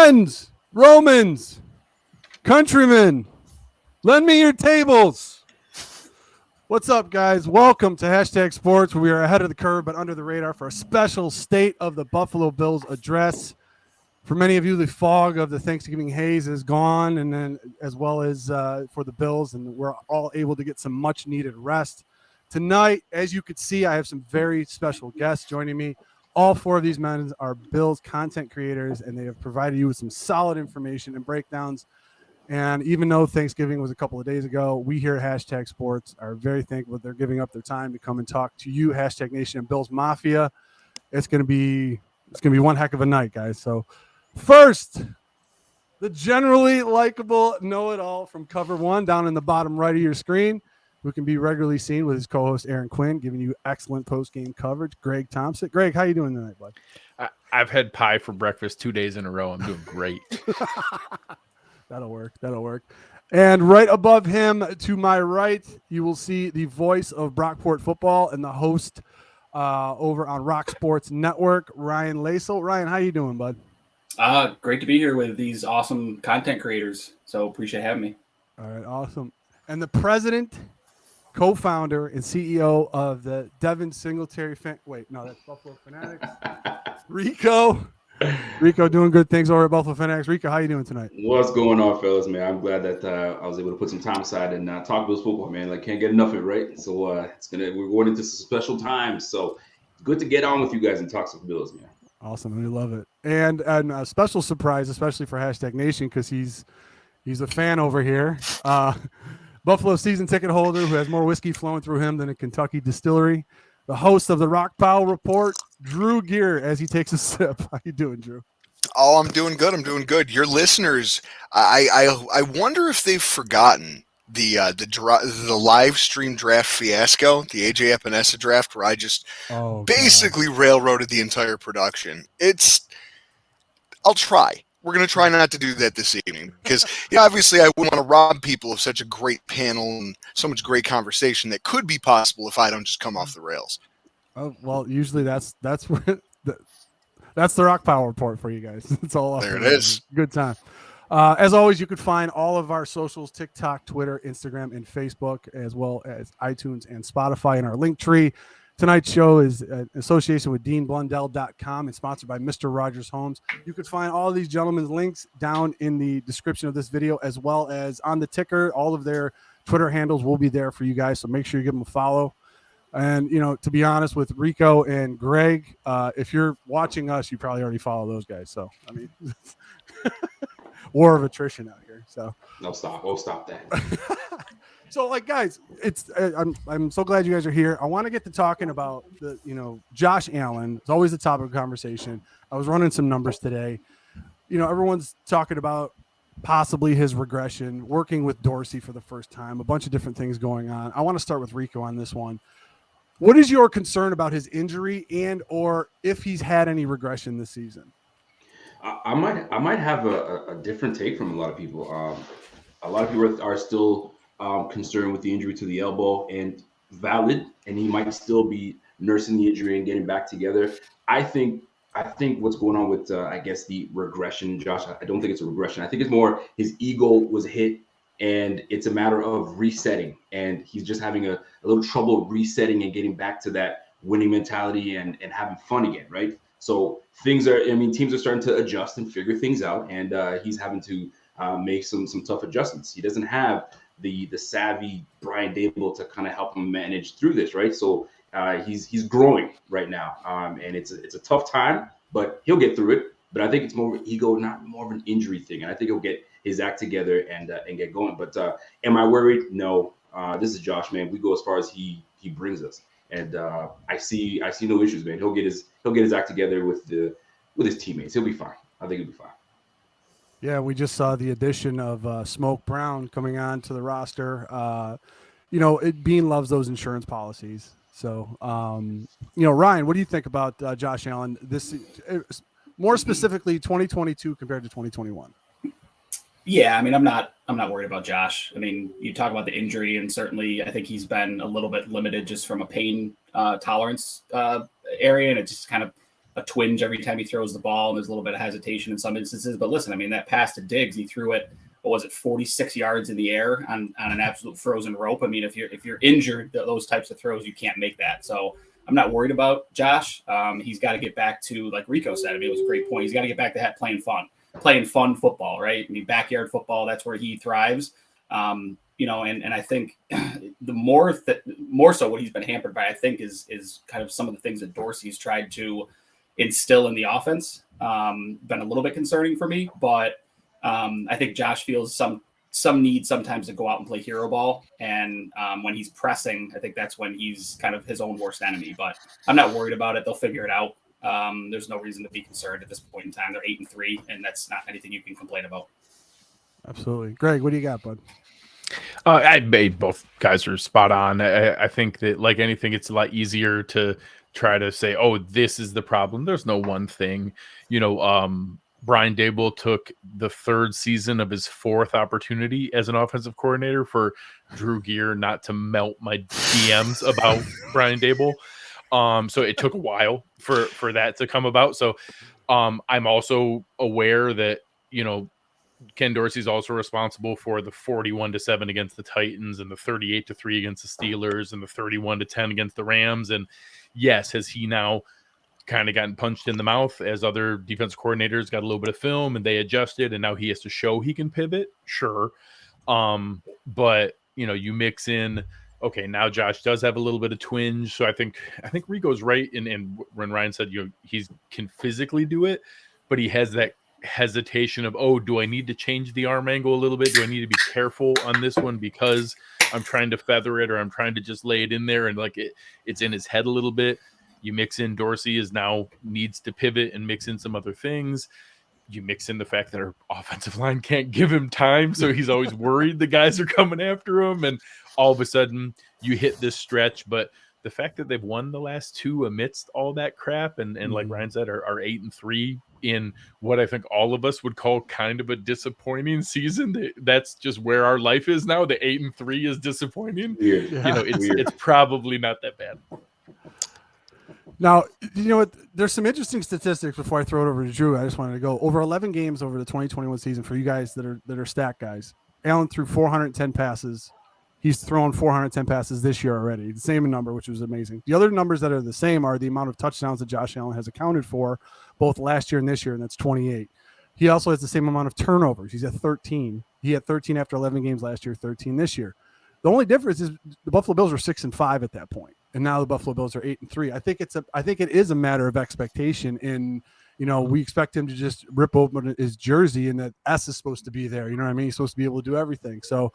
Friends, Romans, countrymen, lend me your tables. What's up, guys? Welcome to Hashtag Sports, where we are ahead of the curve but under the radar for a special State of the Buffalo Bills address. For many of you, the fog of the Thanksgiving haze is gone, and then as well as for the Bills, and we're all able to get some much-needed rest. Tonight, as you could see, I have some very special guests joining me. All four of these men are Bills content creators, and they have provided you with some solid information and breakdowns. And even though Thanksgiving was a couple of days ago, we here at Hashtag Sports are very thankful that they're giving up their time to come and talk to you, Hashtag Nation and Bills Mafia. It's gonna be one heck of a night, guys. So first, the generally likable know-it-all from Cover One down in the bottom right of your screen, who can be regularly seen with his co-host Aaron Quinn, giving you excellent post-game coverage. Greg Thompson. Greg, how you doing tonight, bud? I've had pie for breakfast 2 days in a row. I'm doing great. That'll work. And right above him, to my right, you will see the voice of Brockport football and the host over on Rock Sports Network, Ryan Lasel. Ryan, how you doing, bud? Great to be here with these awesome content creators. So appreciate having me. All right, awesome. And the president, co-founder, and CEO of the Devin Singletary that's Buffalo Fanatics. Rico doing good things over at Buffalo Fanatics. Rico, how you doing tonight? What's going on, fellas, man? I'm glad that I was able to put some time aside and talk Bills football, man. Like, can't get enough of it, right? So we're going into some special times. So good to get on with you guys and talk some Bills, man. Awesome. We love it. And a special surprise, especially for Hashtag Nation, because he's a fan over here. Buffalo season ticket holder who has more whiskey flowing through him than a Kentucky distillery. The host of the Rock Powell Report, Drew Gear, as he takes a sip. How you doing, Drew? Oh, I'm doing good. Your listeners, I wonder if they've forgotten the live stream draft fiasco, the AJ Epinesa draft, where I just basically railroaded the entire production. I'll try. We're going to try not to do that this evening because obviously I wouldn't want to rob people of such a great panel and so much great conversation that could be possible if I don't just come off the rails. Oh, well, usually that's where that's the Rock Power Report for you guys. It's all there. It is. Good time. As always, you could find all of our socials, TikTok, Twitter, Instagram, and Facebook, as well as iTunes and Spotify in our link tree. Tonight's show is in association with DeanBlundell.com and sponsored by Mr. Rogers Homes. You can find all of these gentlemen's links down in the description of this video, as well as on the ticker. All of their Twitter handles will be there for you guys, so make sure you give them a follow. And, to be honest with Rico and Greg, if you're watching us, you probably already follow those guys. So, I mean, war of attrition out here. So We'll stop that. So, guys, I'm so glad you guys are here. I want to get to talking about Josh Allen. It's always the topic of conversation. I was running some numbers today. Everyone's talking about possibly his regression, working with Dorsey for the first time, a bunch of different things going on. I want to start with Rico on this one. What is your concern about his injury and or if he's had any regression this season? I might have a different take from a lot of people. A lot of people are still concerned with the injury to the elbow, and valid, and he might still be nursing the injury and getting back together. I think what's going on with the regression, Josh, I don't think it's a regression. I think it's more his ego was hit, and it's a matter of resetting, and he's just having a little trouble resetting and getting back to that winning mentality and having fun again, right? So teams are starting to adjust and figure things out, and he's having to make some tough adjustments. He doesn't have the savvy Brian Dable to kind of help him manage through this, right? So he's growing right now, and it's a tough time, but he'll get through it. But I think it's more of an ego, not more of an injury thing, and I think he'll get his act together and get going. But am I worried? No. This is Josh, man. We go as far as he brings us, and I see no issues, man. He'll get his act together with his teammates. He'll be fine. I think he'll be fine. Yeah, we just saw the addition of Smoke Brown coming on to the roster. Bean loves those insurance policies. So, Ryan, what do you think about Josh Allen? This, more specifically, 2022 compared to 2021? Yeah, I mean, I'm not worried about Josh. I mean, you talk about the injury, and certainly I think he's been a little bit limited just from a pain tolerance area, and it just kind of a twinge every time he throws the ball, and there's a little bit of hesitation in some instances. But listen, I mean, that pass to Diggs, he threw it, what was it, 46 yards in the air on an absolute frozen rope. I mean, if you're injured, those types of throws, you can't make that. So I'm not worried about Josh. He's got to get back to, like Rico said, I mean, it was a great point. He's got to get back to playing fun football, right? I mean, backyard football, that's where he thrives. You know, and I think the more so what he's been hampered by, I think, is kind of some of the things that Dorsey's tried to instill in the offense. Been a little bit concerning for me, but I think Josh feels some need sometimes to go out and play hero ball. And when he's pressing, I think that's when he's kind of his own worst enemy. But I'm not worried about it. They'll figure it out. There's no reason to be concerned at this point in time. They're 8-3, and that's not anything you can complain about. Absolutely. Greg, what do you got, bud? I made both guys are spot on. I think that, like anything, it's a lot easier to try to say, oh, this is the problem. There's no one thing. You know, Brian Daboll took the third season of his fourth opportunity as an offensive coordinator for Drew Gear not to melt my DMs about Brian Daboll. So it took a while for that to come about. So I'm also aware that, you know, Ken Dorsey's also responsible for the 41-7 against the Titans and the 38-3 against the Steelers and the 31-10 against the Rams. And yes, has he now kind of gotten punched in the mouth as other defensive coordinators got a little bit of film and they adjusted and now he has to show he can pivot? Sure. But you know, you mix in, okay, now Josh does have a little bit of twinge. So I think Rico's right. And when Ryan said, you know, he can physically do it, but he has that hesitation of, oh, do I need to change the arm angle a little bit? Do I need to be careful on this one because I'm trying to feather it or I'm trying to just lay it in there and like it's in his head a little bit. You mix in Dorsey is now needs to pivot and mix in some other things. You mix in the fact that our offensive line can't give him time, so he's always worried the guys are coming after him, and all of a sudden you hit this stretch. But the fact that they've won the last two amidst all that crap and like Ryan said, are 8-3 in what I think all of us would call kind of a disappointing season. That's just where our life is now. The 8-3 is disappointing. Weird. Yeah. You know, it's probably not that bad. Now, you know what? There's some interesting statistics before I throw it over to Drew. I just wanted to go over 11 games over the 2021 season for you guys that are stat guys. Allen threw 410 passes. He's thrown 410 passes this year already, the same number, which was amazing. The other numbers that are the same are the amount of touchdowns that Josh Allen has accounted for both last year and this year, and that's 28. He also has the same amount of turnovers. He's at 13. He had 13 after 11 games last year, 13 this year. The only difference is the Buffalo Bills were 6-5 at that point, and now the Buffalo Bills are 8-3. I think it is a matter of expectation. In, you know, we expect him to just rip open his jersey, and that S is supposed to be there. You know what I mean? He's supposed to be able to do everything. So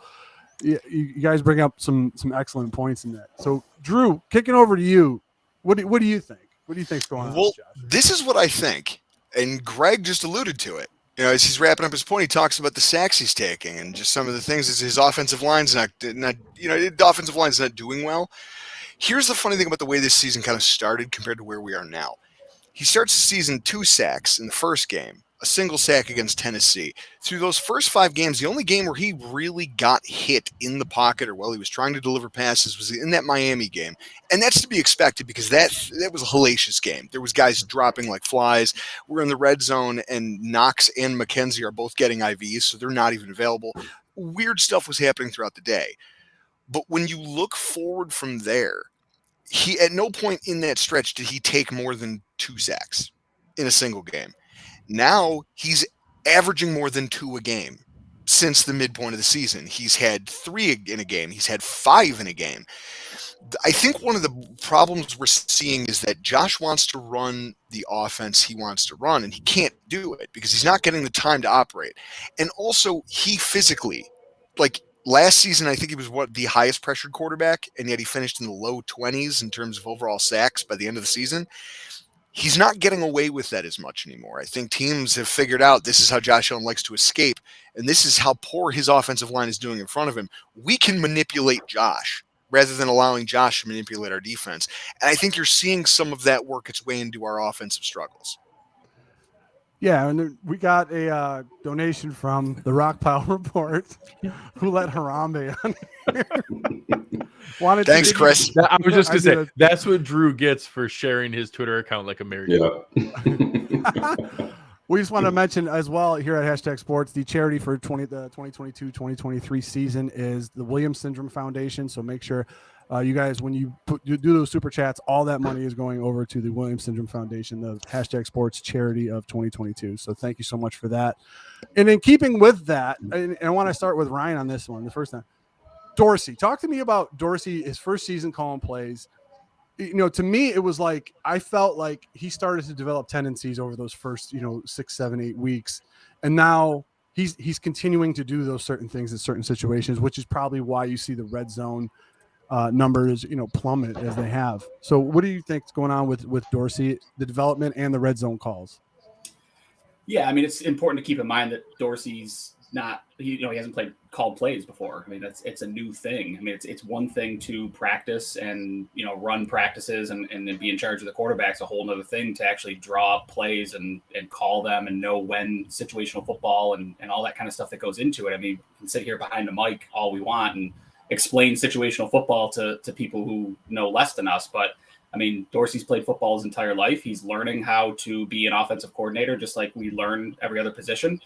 you guys bring up some excellent points in that. So Drew, kicking over to you, what do you think? What do you think's going on? Well, with Josh? this is what I think, and Greg just alluded to it. You know, as he's wrapping up his point, he talks about the sacks he's taking and just some of the things as his offensive line's not the offensive line's not doing well. Here's the funny thing about the way this season kind of started compared to where we are now. He starts the season 2 sacks in the first game, a single sack against Tennessee. Through those first 5 games, the only game where he really got hit in the pocket or while he was trying to deliver passes was in that Miami game. And that's to be expected because that was a hellacious game. There was guys dropping like flies. We're in the red zone, and Knox and McKenzie are both getting IVs, so they're not even available. Weird stuff was happening throughout the day. But when you look forward from there, he at no point in that stretch did he take more than 2 sacks in a single game. Now he's averaging more than 2 a game since the midpoint of the season. He's had 3 in a game. He's had 5 in a game. I think one of the problems we're seeing is that Josh wants to run the offense he wants to run, and he can't do it because he's not getting the time to operate. And also, he physically, like last season, I think he was the highest pressured quarterback, and yet he finished in the low 20s in terms of overall sacks by the end of the season. He's not getting away with that as much anymore. I think teams have figured out this is how Josh Allen likes to escape, and this is how poor his offensive line is doing in front of him. We can manipulate Josh rather than allowing Josh to manipulate our defense. And I think you're seeing some of that work its way into our offensive struggles. Yeah, and we got a donation from the Rock Pile Report, who let Harambe on here. Wanted to Thanks, give you- Chris. I was just I gonna say did that's what Drew gets for sharing his Twitter account like American. Yeah. We just want to mention as well here at Hashtag Sports, the charity for the 2022-2023 season is the Williams Syndrome Foundation. So make sure you guys, when you do those super chats, all that money is going over to the Williams Syndrome Foundation, the Hashtag Sports charity of 2022. So thank you so much for that. And in keeping with that, and I want to start with Ryan on this one, the first time. Dorsey, talk to me about Dorsey, his first season calling plays. You know, to me, it was like I felt like he started to develop tendencies over those first, 6, 7, 8 weeks, and now he's continuing to do those certain things in certain situations, which is probably why you see the red zone numbers, plummet as they have. So, what do you think is going on with Dorsey, the development and the red zone calls? Yeah, I mean, it's important to keep in mind that Dorsey's not, he hasn't called plays before. I mean, it's a new thing. I mean, it's one thing to practice and, run practices and then be in charge of the quarterback's a whole nother thing to actually draw up plays and call them and know when situational football and all that kind of stuff that goes into it. I mean, we can sit here behind the mic all we want and explain situational football to people who know less than us, but I mean, Dorsey's played football his entire life. He's learning how to be an offensive coordinator, just like we learn every other position.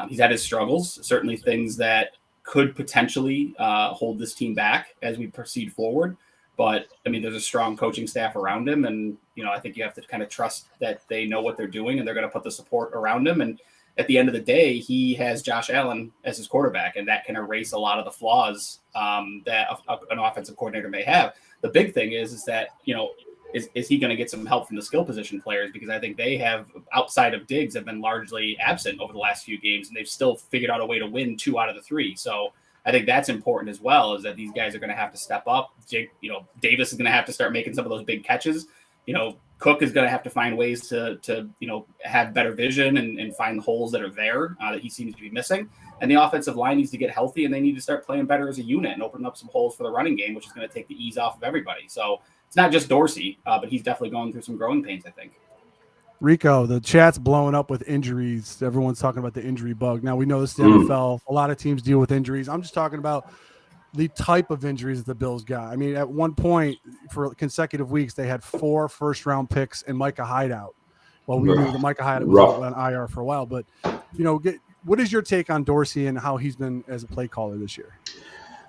He's had his struggles, certainly things that could potentially hold this team back as we proceed forward. But, I mean, there's a strong coaching staff around him. And, I think you have to kind of trust that they know what they're doing and they're going to put the support around him. And at the end of the day, he has Josh Allen as his quarterback, and that can erase a lot of the flaws that an offensive coordinator may have. The big thing is that, is he going to get some help from the skill position players? Because I think they have, outside of Diggs, have been largely absent over the last few games, and they've still figured out a way to win 2 out of the 3. So I think that's important as well, is that these guys are going to have to step up. Davis is going to have to start making some of those big catches. Cook is going to have to find ways to have better vision and find the holes that are there that he seems to be missing. And the offensive line needs to get healthy, and they need to start playing better as a unit and open up some holes for the running game, which is going to take the ease off of everybody. So it's not just Dorsey, but he's definitely going through some growing pains, I think. Rico, the chat's blowing up with injuries. Everyone's talking about the injury bug. Now, we know this is the NFL. A lot of teams deal with injuries. I'm just talking about the type of injuries that the Bills got. I mean, at one point for consecutive weeks, they had 4 first-round picks and Micah Hyde out. Well, we knew that Micah Hyde was on IR for a while. But, what is your take on Dorsey and how he's been as a play caller this year?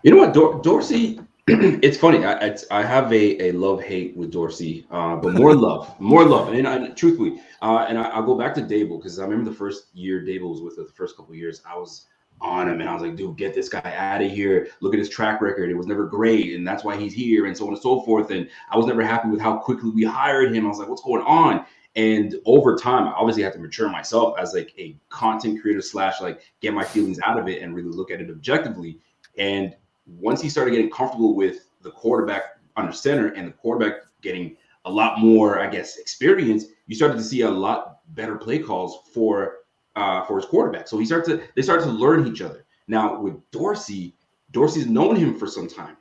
You know what, Dorsey, it's funny. I have a love-hate with Dorsey, but more love. And truthfully, and I'll go back to Dable, because I remember the first year Dable was with us, the first couple of years, I was on him and I was like, dude, get this guy out of here. Look at his track record. It was never great, and that's why he's here, and so on and so forth. And I was never happy with how quickly we hired him. I was like, what's going on? And over time, I obviously have to mature myself as like a content creator / like get my feelings out of it and really look at it objectively. And once he started getting comfortable with the quarterback under center and the quarterback getting a lot more, I guess, experience, you started to see a lot better play calls for his quarterback. So they started to learn each other. Now with Dorsey's known him for some time,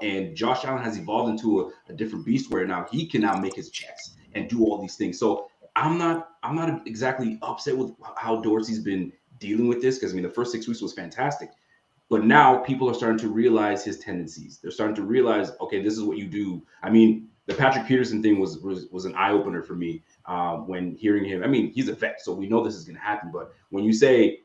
and Josh Allen has evolved into a different beast where now he can now make his checks and do all these things. So I'm not exactly upset with how Dorsey's been dealing with this, because I mean the first 6 weeks was fantastic. But now people are starting to realize his tendencies. They're starting to realize, okay, this is what you do. I mean, the Patrick Peterson thing was an eye opener for me when hearing him. I mean, he's a vet, so we know this is going to happen. But when you say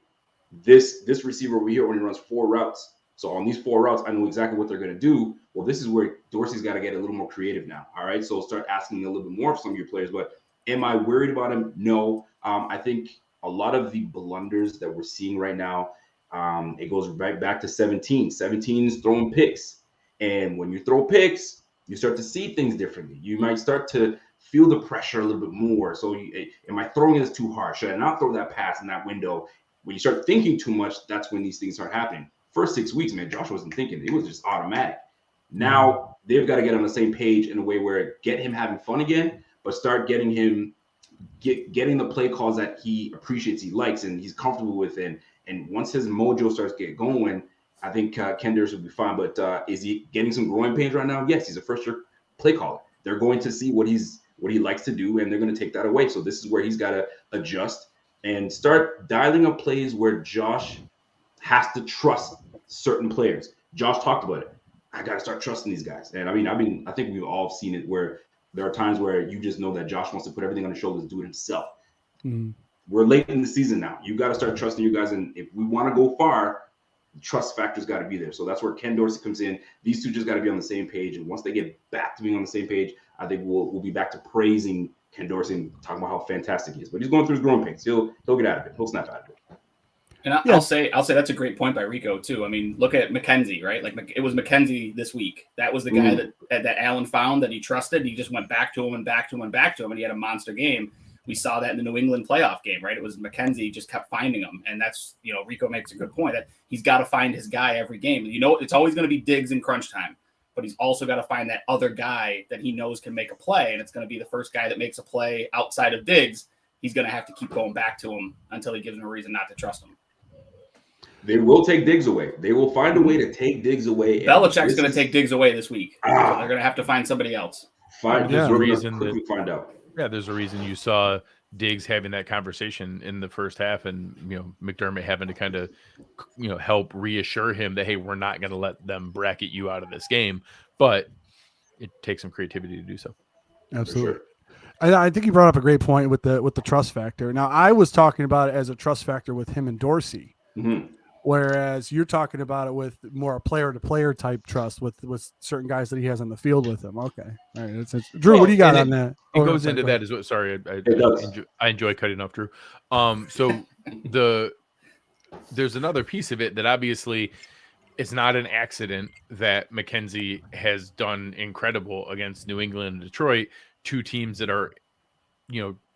this receiver over here only runs 4 routes, so on these 4 routes, I know exactly what they're going to do. Well, this is where Dorsey's got to get a little more creative now. All right, so start asking a little bit more of some of your players. But am I worried about him? No. I think a lot of the blunders that we're seeing right now, it goes right back to 17. 17's throwing picks. And when you throw picks, you start to see things differently. You might start to feel the pressure a little bit more. So am I throwing this too hard? Should I not throw that pass in that window? When you start thinking too much, that's when these things start happening. First 6 weeks, man, Josh wasn't thinking. It was just automatic. Now they've got to get on the same page in a way where get him having fun again, but start getting him getting the play calls that he appreciates, he likes, and he's comfortable with. And once his mojo starts to get going, I think Ken Durst will be fine. But is he getting some growing pains right now? Yes, he's a first-year play caller. They're going to see what he likes to do, and they're going to take that away. So this is where he's got to adjust and start dialing up plays where Josh has to trust certain players. Josh talked about it. I got to start trusting these guys. And I think we've all seen it where there are times where you just know that Josh wants to put everything on his shoulders and do it himself. Mm-hmm. We're late in the season now. You got to start trusting you guys. And if we want to go far, the trust factor's got to be there. So that's where Ken Dorsey comes in. These two just got to be on the same page. And once they get back to being on the same page, I think we'll be back to praising Ken Dorsey and talking about how fantastic he is. But he's going through his growing pains. He'll get out of it. He'll snap out of it. And I'll say that's a great point by Rico too. I mean, look at McKenzie, right? Like it was McKenzie this week. That was the guy that Allen found that he trusted. He just went back to him and back to him and back to him, and he had a monster game. We saw that in the New England playoff game, right? It was McKenzie just kept finding him, and that's Rico makes a good point that he's got to find his guy every game. It's always going to be Diggs in crunch time, but he's also got to find that other guy that he knows can make a play, and it's going to be the first guy that makes a play outside of Diggs. He's going to have to keep going back to him until he gives him a reason not to trust him. They will take Diggs away. They will find a way to take Diggs away. Belichick's going to take Diggs away this week. So they're going to have to find somebody else. There's a reason find out. Yeah, there's a reason you saw Diggs having that conversation in the first half, and McDermott having to kind of help reassure him that, hey, we're not going to let them bracket you out of this game, but it takes some creativity to do so. Absolutely. I think you brought up a great point with the trust factor. Now, I was talking about it as a trust factor with him and Dorsey. Mm-hmm. Whereas you're talking about it with more a player-to-player type trust with certain guys that he has on the field with him. Okay, all right. Drew, what do you got on that? It goes into that as well. Sorry, I enjoy cutting off Drew. So there's another piece of it that obviously it's not an accident that McKenzie has done incredible against New England and Detroit, two teams that are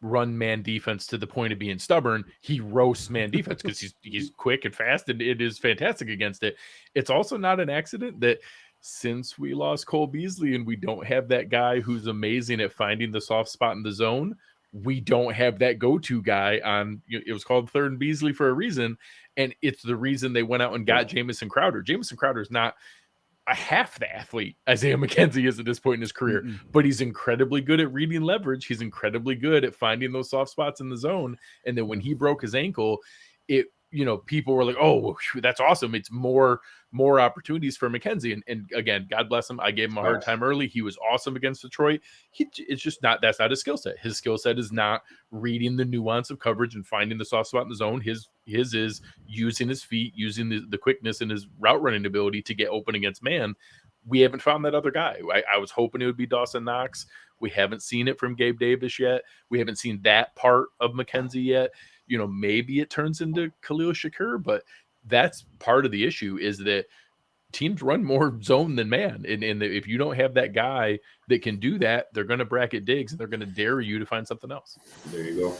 run man defense to the point of being stubborn. He roasts man defense because he's quick and fast, and it is fantastic against it. It's also not an accident that since we lost Cole Beasley and we don't have that guy who's amazing at finding the soft spot in the zone, we don't have that go-to guy on. It was called third and Beasley for a reason, and it's the reason they went out and got Jamison Crowder. Jamison Crowder is not a half the athlete Isaiah McKenzie is at this point in his career, but he's incredibly good at reading leverage. He's incredibly good at finding those soft spots in the zone. And then when he broke his ankle, people were like, oh, that's awesome. It's more opportunities for McKenzie. And again, God bless him. I gave him a hard time early. He was awesome against Detroit. It's just that's not his skill set. His skill set is not reading the nuance of coverage and finding the soft spot in the zone. His is using his feet, using the quickness and his route running ability to get open against man. We haven't found that other guy. I was hoping it would be Dawson Knox. We haven't seen it from Gabe Davis yet. We haven't seen that part of McKenzie yet. Maybe it turns into Khalil Shakur, but that's part of the issue is that teams run more zone than man. And if you don't have that guy that can do that, they're going to bracket Diggs and they're going to dare you to find something else. There you go.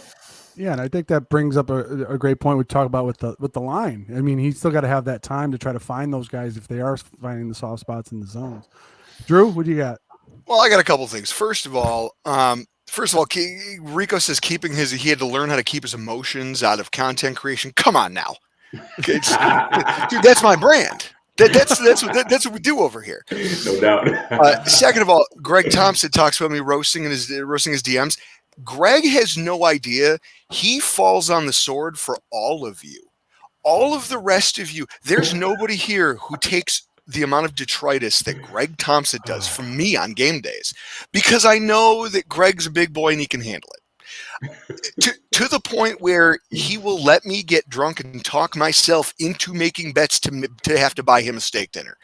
Yeah, and I think that brings up a great point we talk about with the line. I mean, he's still got to have that time to try to find those guys if they are finding the soft spots in the zones. Drew, what do you got? Well, I got a couple things. First of all, Rico says he had to learn how to keep his emotions out of content creation. Come on now. Dude, that's my brand. That's what we do over here. No doubt. Second of all, Greg Thompson talks about me roasting his DMs. Greg has no idea. He falls on the sword for all of you. All of the rest of you. There's nobody here who takes the amount of detritus that Greg Thompson does from me on game days, because I know that Greg's a big boy and he can handle it. To the point where he will let me get drunk and talk myself into making bets to have to buy him a steak dinner.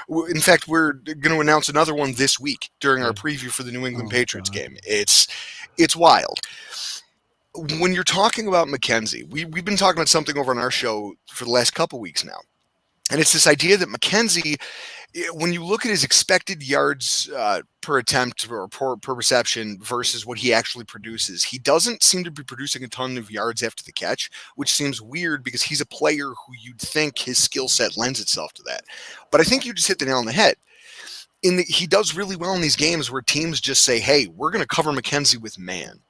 In fact, we're going to announce another one this week during our preview for the New England Patriots game. It's wild. When you're talking about McKenzie, we've been talking about something over on our show for the last couple weeks now. And it's this idea that McKenzie, when you look at his expected yards per attempt or per reception versus what he actually produces, he doesn't seem to be producing a ton of yards after the catch, which seems weird because he's a player who you'd think his skill set lends itself to that. But I think you just hit the nail on the head. He does really well in these games where teams just say, hey, we're going to cover McKenzie with man.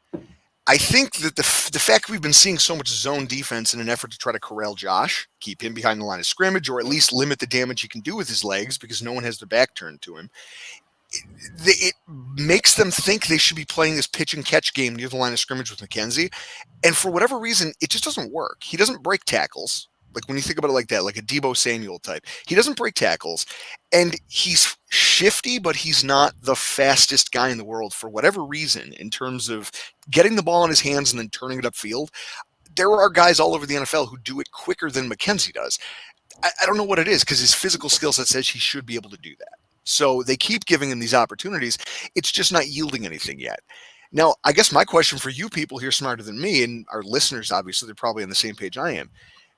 I think that the fact we've been seeing so much zone defense in an effort to try to corral Josh, keep him behind the line of scrimmage, or at least limit the damage he can do with his legs because no one has their back turned to him, it makes them think they should be playing this pitch and catch game near the line of scrimmage with McKenzie. And for whatever reason, it just doesn't work. He doesn't break tackles. Like when you think about it like that, like a Debo Samuel type, he doesn't break tackles, and he's shifty, but he's not the fastest guy in the world for whatever reason in terms of getting the ball in his hands and then turning it upfield. There are guys all over the NFL who do it quicker than McKenzie does. I don't know what it is, because his physical skill set says he should be able to do that. So they keep giving him these opportunities. It's just not yielding anything yet. Now, I guess my question for you people here smarter than me, and our listeners, obviously, they're probably on the same page I am.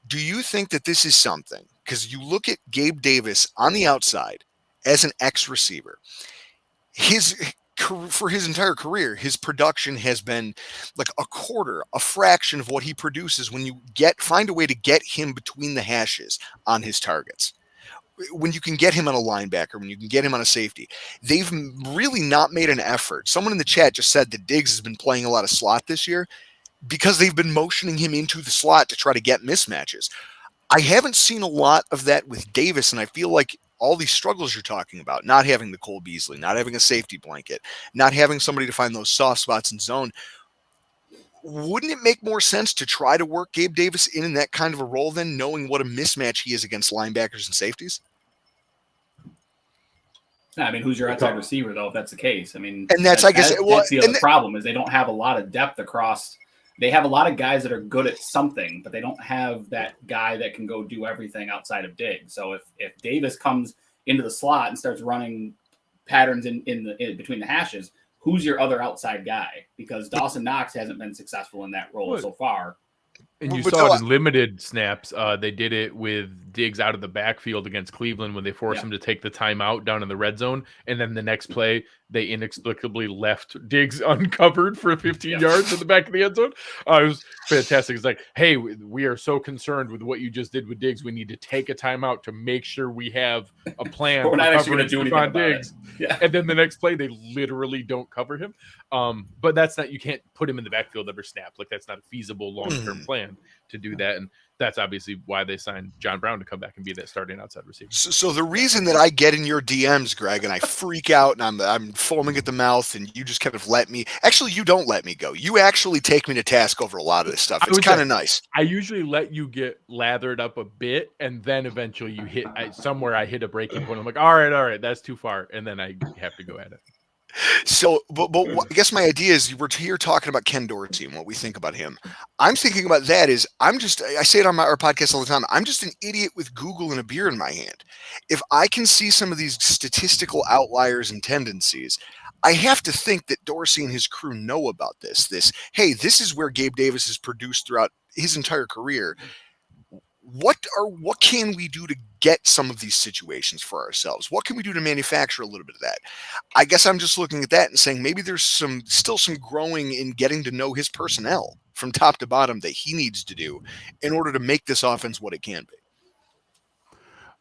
Do you think that this is something? Because you look at Gabe Davis on the outside as an ex-receiver. For his entire career, his production has been like a quarter, a fraction of what he produces when you find a way to get him between the hashes on his targets. When you can get him on a linebacker, when you can get him on a safety, they've really not made an effort. Someone in the chat just said that Diggs has been playing a lot of slot this year because they've been motioning him into the slot to try to get mismatches. I haven't seen a lot of that with Davis, and I feel like all these struggles you're talking about, not having the Cole Beasley, not having a safety blanket, not having somebody to find those soft spots in zone, wouldn't it make more sense to try to work Gabe Davis in that kind of a role then, knowing what a mismatch he is against linebackers and safeties? I mean, who's your outside receiver, though, if that's the case? I mean, and that's the other problem is they don't have a lot of depth across. They have a lot of guys that are good at something, but they don't have that guy that can go do everything outside of Diggs. So if Davis comes into the slot and starts running patterns in between the hashes, who's your other outside guy? Because Dawson Knox hasn't been successful in that role so far. And you saw it in limited snaps. They did it with Diggs out of the backfield against Cleveland when they forced him to take the timeout down in the red zone. And then the next play, they inexplicably left Diggs uncovered for 15 yards in the back of the end zone. It was fantastic. It's like, hey, we are so concerned with what you just did with Diggs. We need to take a timeout to make sure we have a plan. We're not actually going to do anything about Diggs. And then the next play, they literally don't cover him. But that's not, you can't put him in the backfield every snap. Like, that's not a feasible long-term plan to do that. And that's obviously why they signed John Brown to come back and be that starting outside receiver. So the reason that I get in your DMs, Greg, and I freak out and I'm foaming at the mouth, and you just kind of let me. Actually, you don't let me go. You actually take me to task over a lot of this stuff. It's kind of nice. I usually let you get lathered up a bit, and then eventually you hit somewhere. I hit a breaking point. I'm like, all right, that's too far, and then I have to go at it. So, but I guess my idea is we're here talking about Ken Dorsey and what we think about him. I'm thinking about that is I say it on our podcast all the time. I'm just an idiot with Google and a beer in my hand. If I can see some of these statistical outliers and tendencies, I have to think that Dorsey and his crew know about this. Hey, this is where Gabe Davis has produced throughout his entire career. What can we do to get some of these situations for ourselves? What can we do to manufacture a little bit of that? I guess I'm just looking at that and saying maybe there's still some growing in getting to know his personnel from top to bottom that he needs to do in order to make this offense what it can be.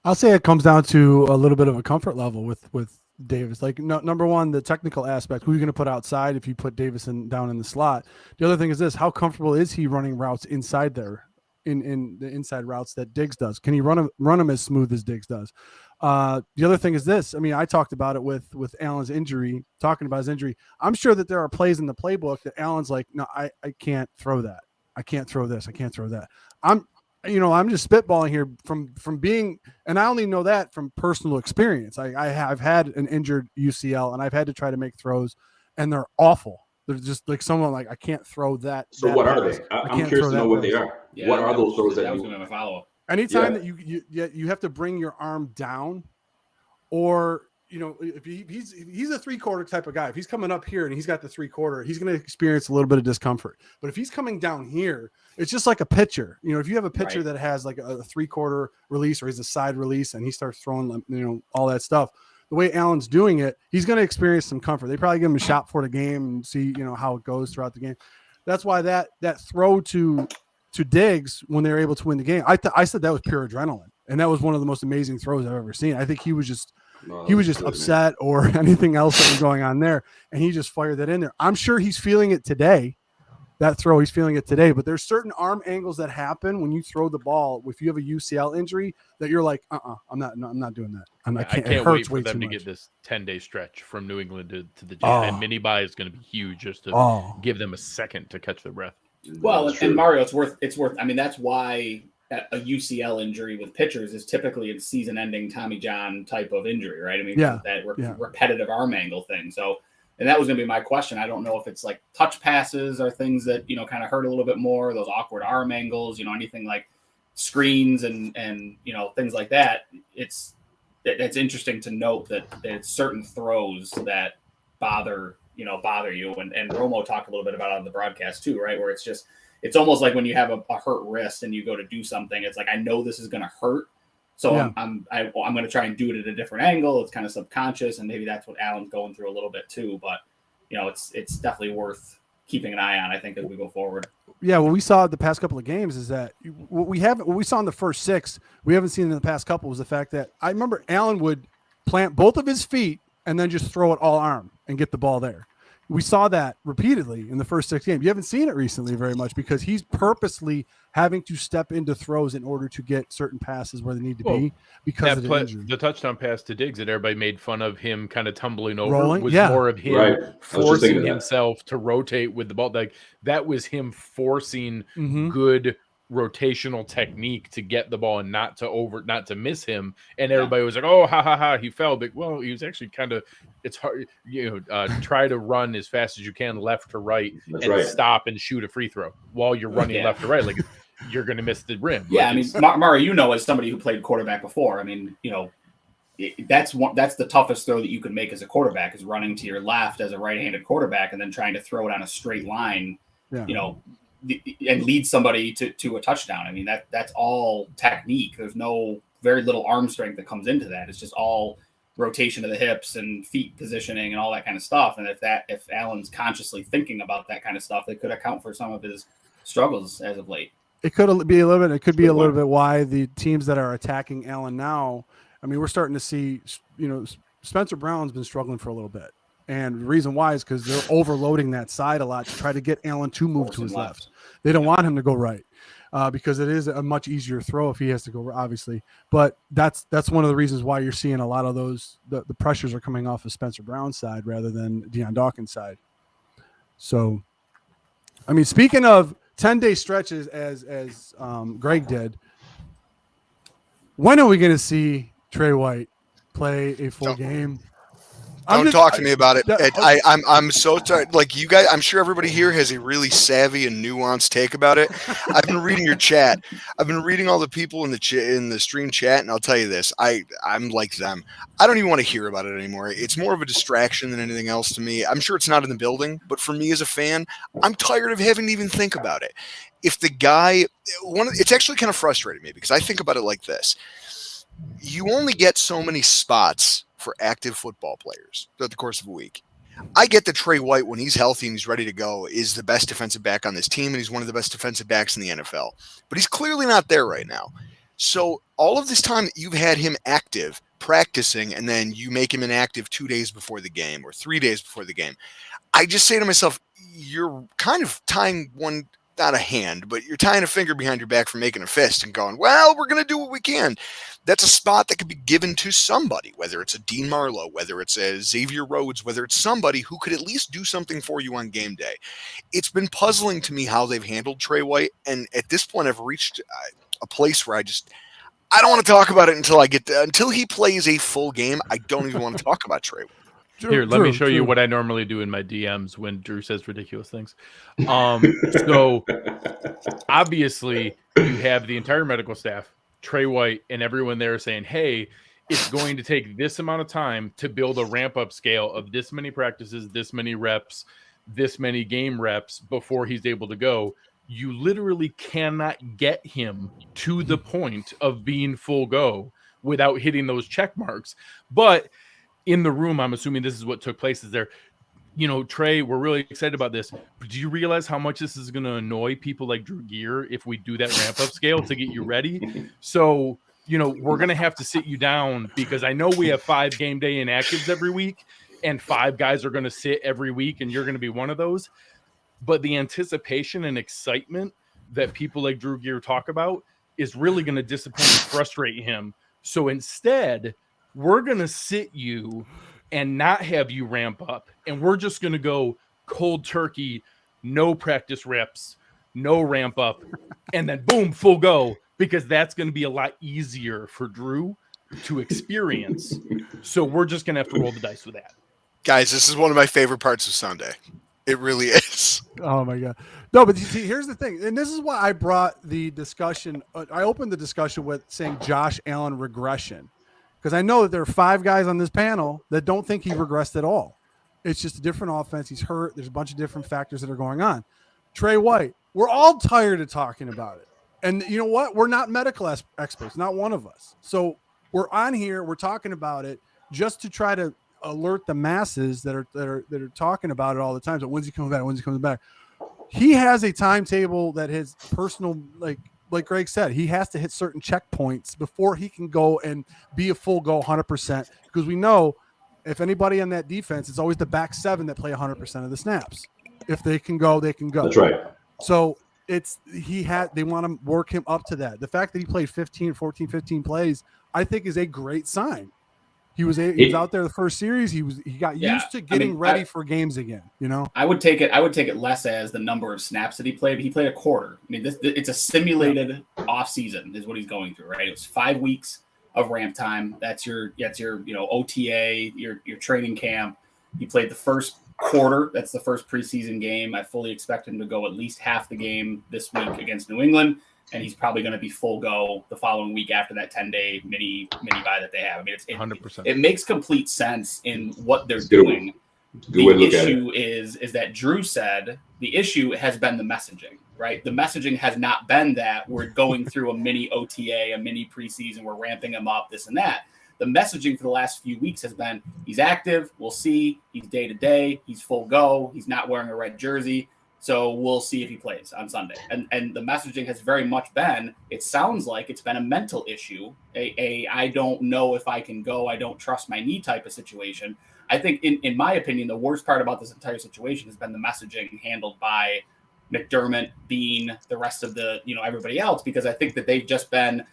I'll say it comes down to a little bit of a comfort level with Davis. Like number one, the technical aspect, who are you going to put outside if you put Davis down in the slot? The other thing is this, how comfortable is he running routes inside there? In the inside routes that Diggs does, can he run them as smooth as Diggs does? The other thing is this. I mean, I talked about it with Allen's injury. Talking about his injury, I'm sure that there are plays in the playbook that Allen's like, no, I can't throw that. I can't throw this. I can't throw that. I'm just spitballing here from being, and I only know that from personal experience. I've had an injured UCL, and I've had to try to make throws, and they're awful. They're just like someone like, I can't throw that. So what are they? I'm curious to know what they are. Yeah, what are those throws that was going to be my follow-up. Anytime that you have to bring your arm down, or if he's a 3/4 type of guy. If he's coming up here and he's got the 3/4, he's going to experience a little bit of discomfort. But if he's coming down here, it's just like a pitcher. If you have a pitcher that has like a 3/4 release, or he's a side release, and he starts throwing all that stuff, the way Allen's doing it, he's going to experience some comfort. They probably give him a shot for the game and see, how it goes throughout the game. That's why that throw to Diggs when they were able to win the game, I said that was pure adrenaline, and that was one of the most amazing throws I've ever seen. I think he was just upset or anything else that was going on there, and he just fired that in there. I'm sure he's feeling it today. That throw, he's feeling it today. But there's certain arm angles that happen when you throw the ball. If you have a UCL injury, that you're like, I'm not doing that. I can't wait for them to get this 10-day stretch from New England to the gym. And mini bye is going to be huge just to give them a second to catch their breath. Well, and Mario, it's worth. I mean, that's why a UCL injury with pitchers is typically a season-ending Tommy John type of injury, right? I mean, that repetitive arm angle thing. So, and that was going to be my question. I don't know if it's like touch passes or things that, kind of hurt a little bit more, those awkward arm angles, anything like screens and things like that. It's interesting to note that it's certain throws that bother you. And Romo talked a little bit about it on the broadcast too, right? Where it's almost like when you have a hurt wrist and you go to do something, it's like, I know this is going to hurt. So I'm going to try and do it at a different angle. It's kind of subconscious. And maybe that's what Allen's going through a little bit too, but it's definitely worth keeping an eye on, I think, as we go forward. Yeah. What we saw the past couple of games is that what we saw in the first 6, we haven't seen in the past couple, was the fact that I remember Allen would plant both of his feet and then just throw it all arm and get the ball there. We saw that repeatedly in the first 6 games. You haven't seen it recently very much because he's purposely having to step into throws in order to get certain passes where they need to be because of the injury. The touchdown pass to Diggs that everybody made fun of him kind of tumbling over was more of him forcing himself to rotate with the ball. Like that was him forcing good rotational technique to get the ball and not to miss him. And everybody was like, oh, ha, he fell. But well, he was actually kind of, it's hard, try to run as fast as you can left to right stop and shoot a free throw while you're running left to right. Like you're going to miss the rim. Yeah. Like, I mean, Murray, as somebody who played quarterback before, I mean, that's the toughest throw that you can make as a quarterback is running to your left as a right-handed quarterback and then trying to throw it on a straight line, and lead somebody to a touchdown. I mean, that's all technique. There's very little arm strength that comes into that. It's just all rotation of the hips and feet positioning and all that kind of stuff. And if Allen's consciously thinking about that kind of stuff, it could account for some of his struggles as of late. It could be a little bit why the teams that are attacking Allen now, I mean, we're starting to see, Spencer Brown's been struggling for a little bit. And the reason why is because they're overloading that side a lot to try to get Allen to move to his left. They don't want him to go right because it is a much easier throw if he has to go, obviously. But that's one of the reasons why you're seeing a lot of those, the pressures are coming off of Spencer Brown's side rather than Deion Dawkins' side. So, I mean, speaking of 10-day stretches, as Greg did, when are we going to see Trey White play a full game? Don't talk to me about it. I'm so tired. Like you guys, I'm sure everybody here has a really savvy and nuanced take about it. I've been reading your chat. I've been reading all the people in the stream chat, and I'll tell you this: I'm like them. I don't even want to hear about it anymore. It's more of a distraction than anything else to me. I'm sure it's not in the building, but for me as a fan, I'm tired of having to even think about it. If the guy, it's actually kind of frustrating me because I think about it like this: you only get so many spots for active football players throughout the course of a week. I get that Trey White, when he's healthy and he's ready to go, is the best defensive back on this team, and he's one of the best defensive backs in the NFL. But he's clearly not there right now. So all of this time that you've had him active, practicing, and then you make him inactive 2 days before the game or 3 days before the game, I just say to myself, you're kind of tying one, not a hand, but you're tying a finger behind your back for making a fist and going, well, we're going to do what we can. That's a spot that could be given to somebody, whether it's a Dean Marlowe, whether it's a Xavier Rhodes, whether it's somebody who could at least do something for you on game day. It's been puzzling to me how they've handled Trey White. And at this point, I've reached a place where I don't want to talk about it until he plays a full game. I don't even want to talk about Trey White. Here, let me show you what I normally do in my DMs when Drew says ridiculous things. So obviously you have the entire medical staff, Trey White, and everyone there saying, hey, it's going to take this amount of time to build a ramp-up scale of this many practices, this many reps, this many game reps before he's able to go. You literally cannot get him to the point of being full go without hitting those check marks. But in the room, I'm assuming this is what took place, is there, Trey, we're really excited about this. But do you realize how much this is going to annoy people like Drew Gear if we do that ramp up scale to get you ready? So, we're going to have to sit you down because I know we have 5 game day inactives every week and 5 guys are going to sit every week and you're going to be one of those. But the anticipation and excitement that people like Drew Gear talk about is really going to disappoint and frustrate him. So instead, we're going to sit you and not have you ramp up. And we're just going to go cold turkey, no practice reps, no ramp up, and then boom, full go. because that's going to be a lot easier for Drew to experience. So we're just going to have to roll the dice with that. Guys, this is one of my favorite parts of Sunday. It really is. Oh my God. No, but you see, here's the thing. And this is why I brought the discussion. I opened the discussion with saying Josh Allen regression, because I know that there are 5 guys on this panel that don't think he regressed at all. It's just a different offense. He's hurt. There's a bunch of different factors that are going on. Trey White, we're all tired of talking about it. And you know what? We're not medical experts, not one of us. So we're on here. We're talking about it just to try to alert the masses that are talking about it all the time. So when's he coming back? When's he coming back? He has a timetable that his personal, like Greg said, he has to hit certain checkpoints before he can go and be a full go 100%. Because we know if anybody on that defense, it's always the back 7 that play 100% of the snaps. If they can go, they can go. That's right. So they want to work him up to that. The fact that he played 15 plays, I think is a great sign. He was out there the first series. He got used to getting ready for games again. You know, I would take it less as the number of snaps that he played. He played a quarter. I mean, it's a simulated off season is what he's going through, right? It was 5 weeks of ramp time. That's your OTA, your training camp. He played the first quarter. That's the first preseason game. I fully expect him to go at least half the game this week against New England. And he's probably going to be full go the following week after that 10-day mini buy that they have. I mean, it's 100%. It makes complete sense in what they're doing. The issue is that Drew said the issue has been the messaging, right? The messaging has not been that we're going through a mini OTA, a mini preseason, we're ramping him up, this and that. The messaging for the last few weeks has been he's active, we'll see, he's day to day, he's full go, he's not wearing a red jersey. So we'll see if he plays on Sunday. And the messaging has very much been, it sounds like it's been a mental issue. I don't know if I can go. I don't trust my knee type of situation. I think in my opinion, the worst part about this entire situation has been the messaging handled by McDermott, Bean, the rest of everybody else, because I think that they've just been,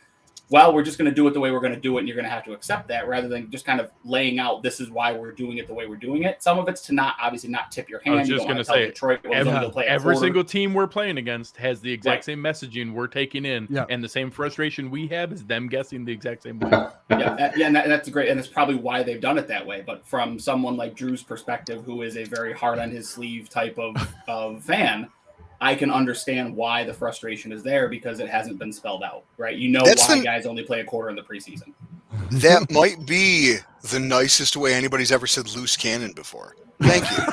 well, we're just going to do it the way we're going to do it, and you're going to have to accept that, rather than just kind of laying out this is why we're doing it the way we're doing it. Some of it's to not tip your hand. I was just going to say, Detroit, every single team we're playing against has the exact same messaging we're taking in, and the same frustration we have is them guessing the exact same way. And that's great, and that's probably why they've done it that way. But from someone like Drew's perspective, who is a very hard on his sleeve type of fan, I can understand why the frustration is there, because it hasn't been spelled out, right? You know why guys only play a quarter in the preseason. That might be the nicest way anybody's ever said loose cannon before. Thank you.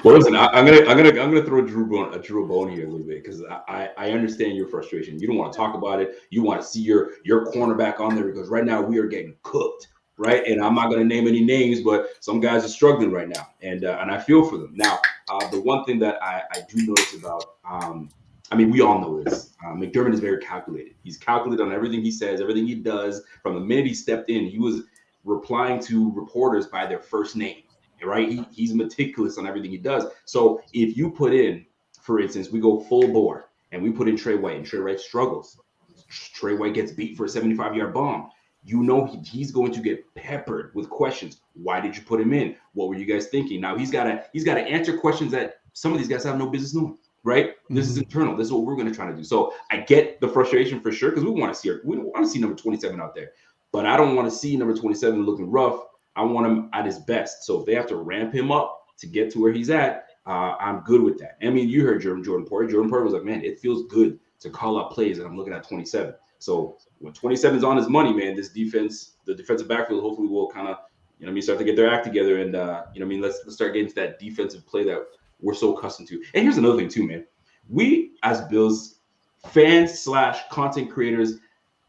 Well, listen, I'm gonna throw Drew a bone here a little bit, because I understand your frustration. You don't want to talk about it. You want to see your cornerback on there, because right now we are getting cooked. Right. And I'm not going to name any names, but some guys are struggling right now. And I feel for them. Now, the one thing that I do notice about, we all know this. McDermott is very calculated. He's calculated on everything he says, everything he does. From the minute he stepped in, he was replying to reporters by their first name. Right. He's meticulous on everything he does. So if you put in, for instance, we go full bore and we put in Trey White, and Trey White struggles. Trey White gets beat for a 75-yard bomb. You know he's going to get peppered with questions. Why did you put him in? What were you guys thinking? Now he's got to answer questions that some of these guys have no business knowing, right? Mm-hmm. This is internal. This is what we're going to try to do. So I get the frustration for sure, because we want to see number 27 out there, but I don't want to see number 27 looking rough. I want him at his best. So if they have to ramp him up to get to where he's at, I'm good with that. I mean, you heard Jordan Porter. Jordan Porter was like, man, it feels good to call out plays, and I'm looking at 27. So when 27 is on his money, man, this defense, the defensive backfield, hopefully will kind of, start to get their act together. And, let's start getting to that defensive play that we're so accustomed to. And here's another thing too, man. We as Bills fans / content creators,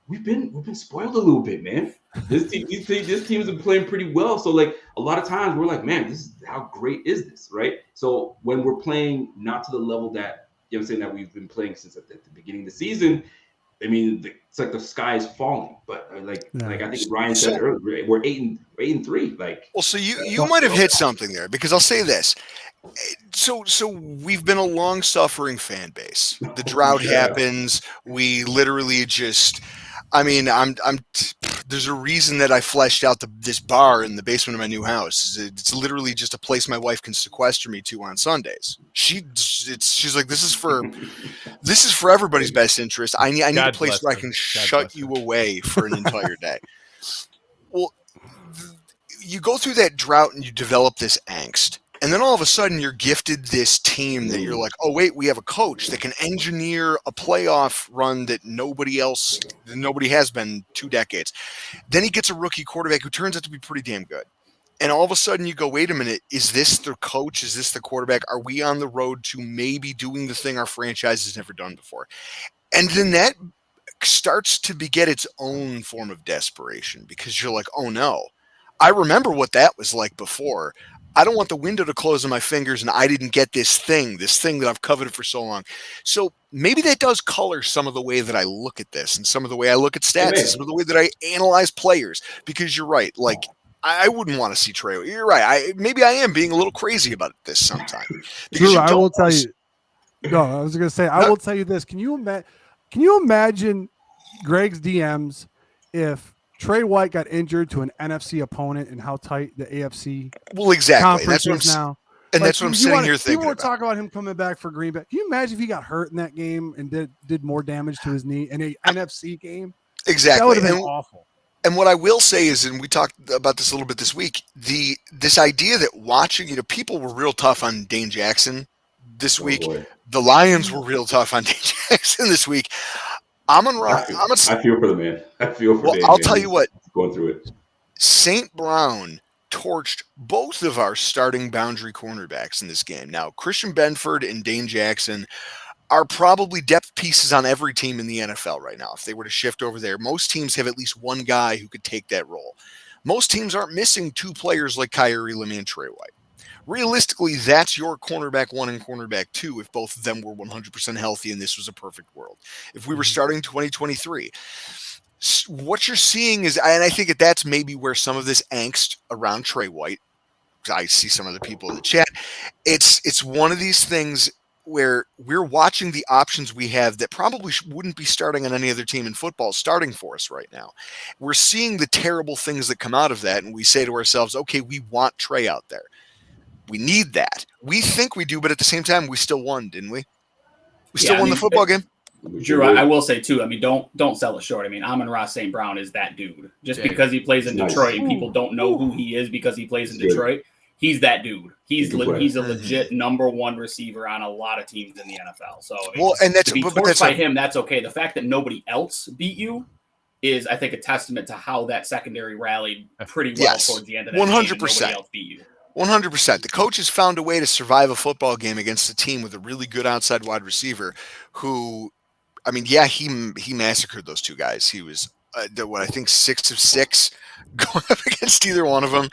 we've been spoiled a little bit, man. This team has been playing pretty well. So like a lot of times we're like, man, this is how great is this, right? So when we're playing not to the level that, that we've been playing since at the beginning of the season, I mean, it's like the sky is falling, but like I think Ryan said earlier, we're 8-3. Like, well, so you might have hit something there, because I'll say this. So we've been a long-suffering fan base. The drought happens. We literally just, There's a reason that I fleshed out this bar in the basement of my new house. It's literally just a place my wife can sequester me to on Sundays. She's like, this is for everybody's best interest. I need a God place bless where I her. can God shut bless you her. away for an entire day. Well, you go through that drought and you develop this angst. And then all of a sudden you're gifted this team that you're like, oh, wait, we have a coach that can engineer a playoff run that nobody has been 2 decades. Then he gets a rookie quarterback who turns out to be pretty damn good. And all of a sudden you go, wait a minute, is this the coach? Is this the quarterback? Are we on the road to maybe doing the thing our franchise has never done before? And then that starts to beget its own form of desperation because you're like, oh no, I remember what that was like before. I don't want the window to close on my fingers and I didn't get this thing that I've coveted for so long. So maybe that does color some of the way that I look at this and some of the way I look at stats and some of the way that I analyze players, because you're right. Like, I wouldn't want to see Trey. You're right. Maybe I am being a little crazy about this sometime. Drew, I will tell you. No, I was going to say, I will tell you this. Can you imagine Greg's DMs if Trey White got injured to an NFC opponent and how tight the AFC conference is now? And that's what I'm sitting here thinking People were about. talking about him coming back for Green Bay. Can you imagine if he got hurt in that game and did more damage to his knee in a NFC game? Exactly. That would have been awful. And what I will say is, and we talked about this a little bit this week, this idea that watching, people were real tough on Dane Jackson this week. Boy. The Lions were real tough on Dane Jackson this week. I feel for the man. I feel for Dane. I'll tell you what. Going through it. St. Brown torched both of our starting boundary cornerbacks in this game. Now, Christian Benford and Dane Jackson are probably depth pieces on every team in the NFL right now. If they were to shift over there, most teams have at least one guy who could take that role. Most teams aren't missing 2 players like Kyrie Elam and Trey White. Realistically, that's your cornerback 1 and cornerback 2 if both of them were 100% healthy and this was a perfect world. If we were starting 2023, what you're seeing is, and I think that's maybe where some of this angst around Trey White, I see some of the people in the chat, it's one of these things where we're watching the options we have that probably wouldn't be starting on any other team in football starting for us right now. We're seeing the terrible things that come out of that, and we say to ourselves, okay, we want Trey out there. We need that. We think we do, but at the same time, we still won, didn't we? We still won the football game. Drew, I will say too. I mean, don't sell it short. I mean, Amon-Ra St. Brown is that dude. Just because he plays in Detroit and people don't know who he is because he plays in Detroit, he's that dude. He's a legit number 1 receiver on a lot of teams in the NFL. So I mean, and that's to be torched by him, that's okay. The fact that nobody else beat you is, I think, a testament to how that secondary rallied pretty well towards the end of that 100%. Game. Nobody else beat you. 100%. The coach has found a way to survive a football game against a team with a really good outside wide receiver who, I mean, yeah, he massacred those 2 guys. He was, I think 6 of 6 going up against either one of them.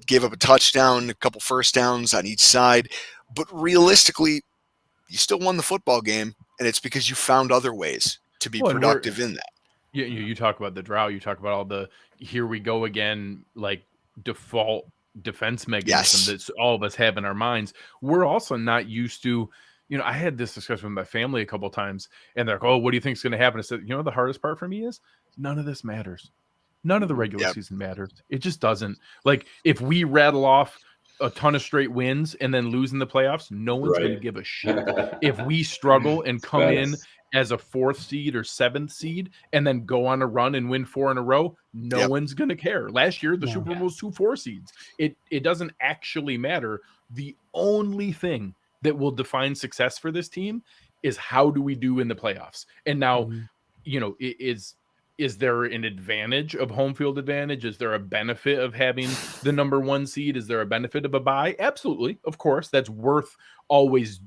Gave up a touchdown, a couple first downs on each side. But realistically, you still won the football game, and it's because you found other ways to be productive in that. You talk about the drought. You talk about all the here we go again, like default defense mechanism that all of us have in our minds. We're also not used to, I had this discussion with my family a couple of times, and they're like, oh, what do you think is going to happen? I said, the hardest part for me is none of this matters. None of the regular season matters. It just doesn't. Like, if we rattle off a ton of straight wins and then lose in the playoffs, no one's going to give a shit. If we struggle and come in as a 4th seed or 7th seed and then go on a run and win 4 in a row, no one's going to care. Last year, the Super Bowl was 2 4 seeds. It doesn't actually matter. The only thing that will define success for this team is how do we do in the playoffs. And now, is there an advantage of home field advantage? Is there a benefit of having the number 1 seed? Is there a benefit of a bye? Absolutely. Of course, that's worth always,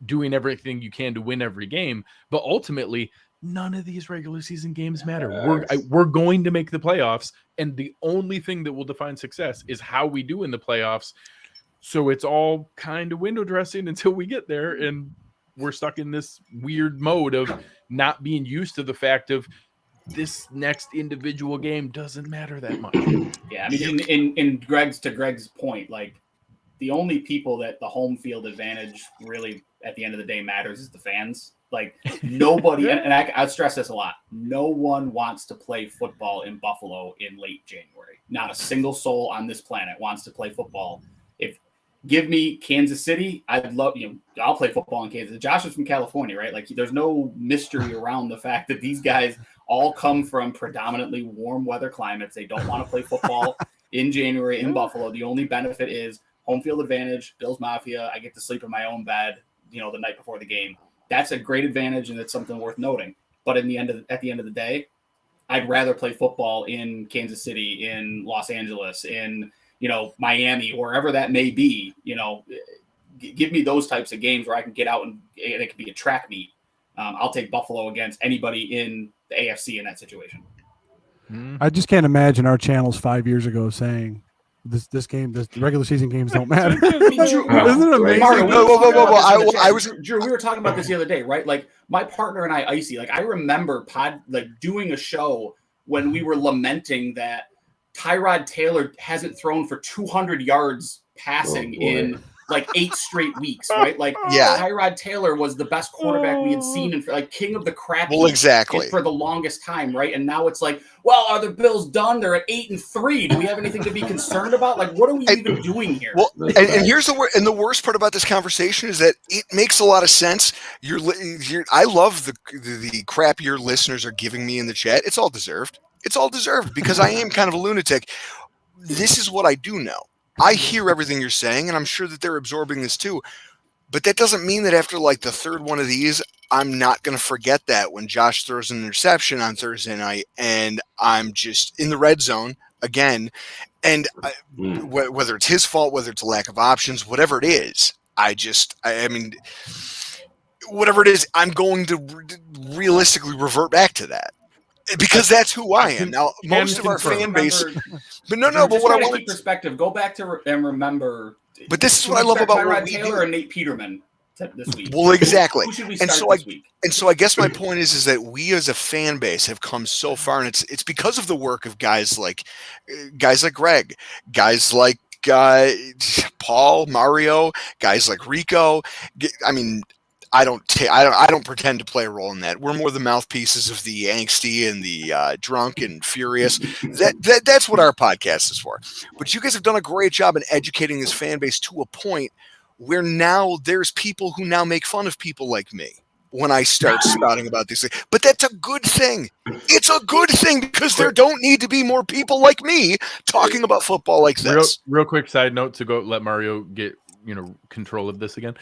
doing everything you can to win every game. But ultimately, none of these regular season games matter. We're going to make the playoffs. And the only thing that will define success is how we do in the playoffs. So it's all kind of window dressing until we get there. And we're stuck in this weird mode of not being used to the fact of this next individual game doesn't matter that much. Yeah, I mean, in Greg's point, like the only people that the home field advantage really at the end of the day matters is the fans. Like nobody, and I stress this a lot. No one wants to play football in Buffalo in late January. Not a single soul on this planet wants to play football. If give me Kansas City, I'd love, I'll play football in Kansas. Josh is from California, right? Like there's no mystery around the fact that these guys all come from predominantly warm weather climates. They don't want to play football in January in Buffalo. The only benefit is home field advantage, Bills Mafia. I get to sleep in my own bed, the night before the game. That's a great advantage, and it's something worth noting. But at the end of the day, I'd rather play football in Kansas City, in Los Angeles, in Miami, wherever that may be. Give me those types of games where I can get out and it can be a track meet. I'll take Buffalo against anybody in the AFC in that situation. I just can't imagine our channels 5 years ago saying this game, the regular season games don't matter. Drew, Isn't it amazing? Mario, whoa. Drew, we were talking about this the other day, right? Like my partner and I, Icy, like I remember doing a show when we were lamenting that Tyrod Taylor hasn't thrown for 200 yards passing in like 8 straight weeks, right? Like Tyrod Taylor was the best quarterback we had seen and like king of the crap. Well, exactly. For the longest time, right? And now it's like, well, are the Bills done? They're at 8-3. Do we have anything to be concerned about? Like, what are we even doing here? Well, and here's the worst part about this conversation is that it makes a lot of sense. I love the crap your listeners are giving me in the chat. It's all deserved. It's all deserved because I am kind of a lunatic. This is what I do know. I hear everything you're saying, and I'm sure that they're absorbing this too. But that doesn't mean that after like the third one of these, I'm not going to forget that when Josh throws an interception on Thursday night and I'm just in the red zone again. And whether it's his fault, whether it's a lack of options, whatever it is, I mean, whatever it is, I'm going to realistically revert back to that. Because that's who I am. Now, most of our fan base, but but what I want to perspective, go back to and remember. But this is what I love about Tyrod Taylor and Nate Peterman this week. Well, exactly. Who should we start this week? And so I guess my point is that we as a fan base have come so far, and it's because of the work of guys like Greg, guys like Paul, Mario, guys like Rico. I mean, I don't pretend to play a role in that. We're more the mouthpieces of the angsty and the drunk and furious. That's what our podcast is for. But you guys have done a great job in educating this fan base to a point where now there's people who now make fun of people like me when I start spouting about these things. But that's a good thing. It's a good thing because there don't need to be more people like me talking about football like this. Real quick side note to go let Mario get control of this again.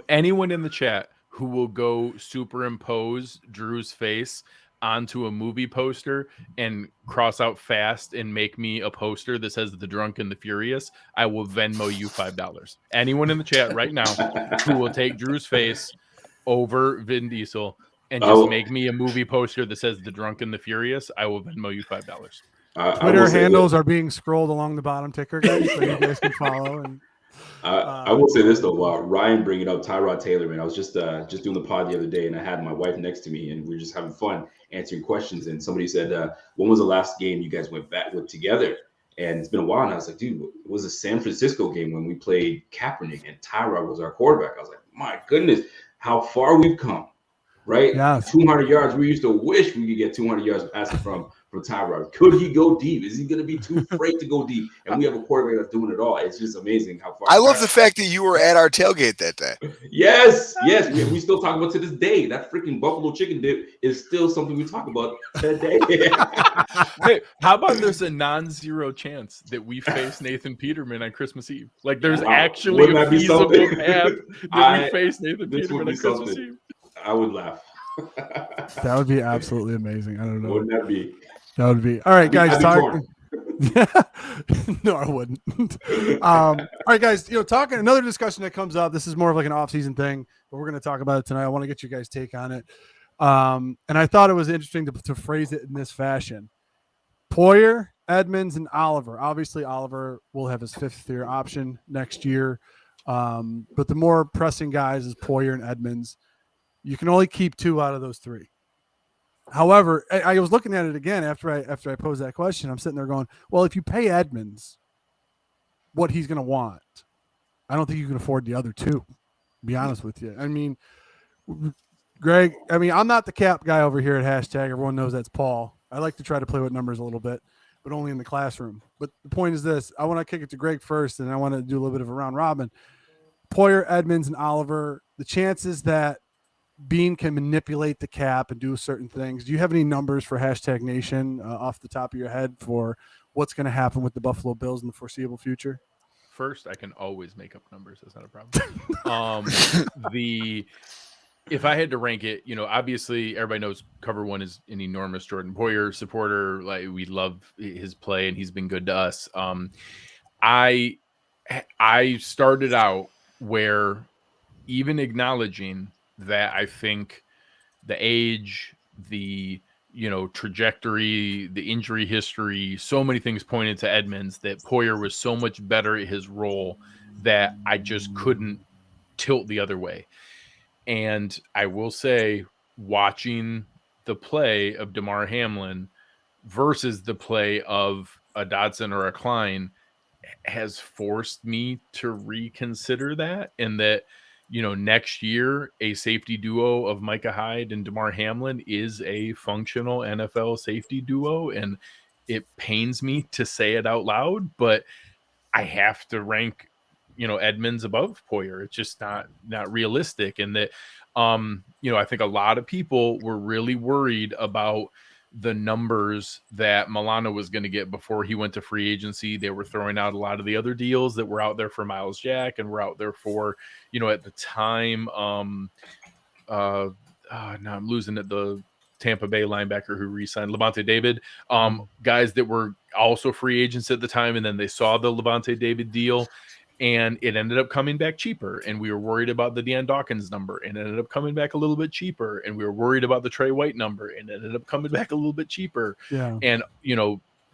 Anyone in the chat who will go superimpose Drew's face onto a movie poster and cross out fast and make me a poster that says The Drunk and the Furious, I will Venmo you $5. Anyone in the chat right now who will take Drew's face over Vin Diesel and just make me a movie poster that says The Drunk and the Furious, I will Venmo you $5. Twitter handles are being scrolled along the bottom ticker, guys, so you guys can follow. And I will say this though, while Ryan bringing up Tyrod Taylor, man, I was just doing the pod the other day, and I had my wife next to me, and we were just having fun answering questions. And somebody said, "When was the last game you guys went back with together?" And it's been a while, and I was like, "Dude, it was a San Francisco game when we played Kaepernick, and Tyrod was our quarterback." I was like, "My goodness, how far we've come!" Right? Yes. 200 yards. We used to wish we could get 200 yards passing from Tyrod. Could he go deep? Is he going to be too afraid to go deep? And we have a quarterback that's doing it all. It's just amazing how far. I love the fact that you were at our tailgate that day. Yes. We still talk about to this day. That freaking buffalo chicken dip is still something we talk about today. Hey, how about there's a non-zero chance that we face Nathan Peterman on Christmas Eve? Like there's actually a feasible path that we face Nathan Peterman on Christmas Eve. I would laugh. That would be absolutely amazing. I don't know. Wouldn't that be? That would be. All right, guys. No, I wouldn't. All right, guys. Talking another discussion that comes up. This is more of like an off-season thing, but we're going to talk about it tonight. I want to get you guys' take on it. And I thought it was interesting to phrase it in this fashion: Poyer, Edmonds, and Oliver. Obviously, Oliver will have his fifth-year option next year, but the more pressing guys is Poyer and Edmonds. You can only keep 2 out of those 3. However, I was looking at it again after I posed that question. I'm sitting there going, well, if you pay Edmonds what he's going to want, I don't think you can afford the other two, to be honest with you. I mean, Greg, I'm not the cap guy over here at Hashtag. Everyone knows that's Paul. I like to try to play with numbers a little bit, but only in the classroom. But the point is this. I want to kick it to Greg first, and I want to do a little bit of a round robin. Poyer, Edmonds, and Oliver, the chances that Bean can manipulate the cap and do certain things. Do you have any numbers for Hashtag Nation off the top of your head for what's going to happen with the Buffalo Bills in the foreseeable future? First, I can always make up numbers. That's not a problem. If I had to rank it, obviously everybody knows cover one is an enormous Jordan Poyer supporter. Like, we love his play and he's been good to us. I started out where, even acknowledging that, I think the age, the trajectory, the injury history, so many things pointed to Edmonds, that Poyer was so much better at his role that I just couldn't tilt the other way. And I will say, watching the play of Damar Hamlin versus the play of a Dodson or a Klein has forced me to reconsider that, and that, next year, a safety duo of Micah Hyde and Damar Hamlin is a functional NFL safety duo. And it pains me to say it out loud, but I have to rank, Edmonds above Poyer. It's just not realistic. And that, I think a lot of people were really worried about the numbers that Milano was going to get before he went to free agency. They were throwing out a lot of the other deals that were out there for Miles Jack and were out there for, at the time, now I'm losing it, the Tampa Bay linebacker who re-signed Levante David, guys that were also free agents at the time. And then they saw the Levante David deal, and it ended up coming back cheaper. And we were worried about the Deion Dawkins number, and it ended up coming back a little bit cheaper. And we were worried about the Trey White number, and it ended up coming back a little bit cheaper. Yeah. And,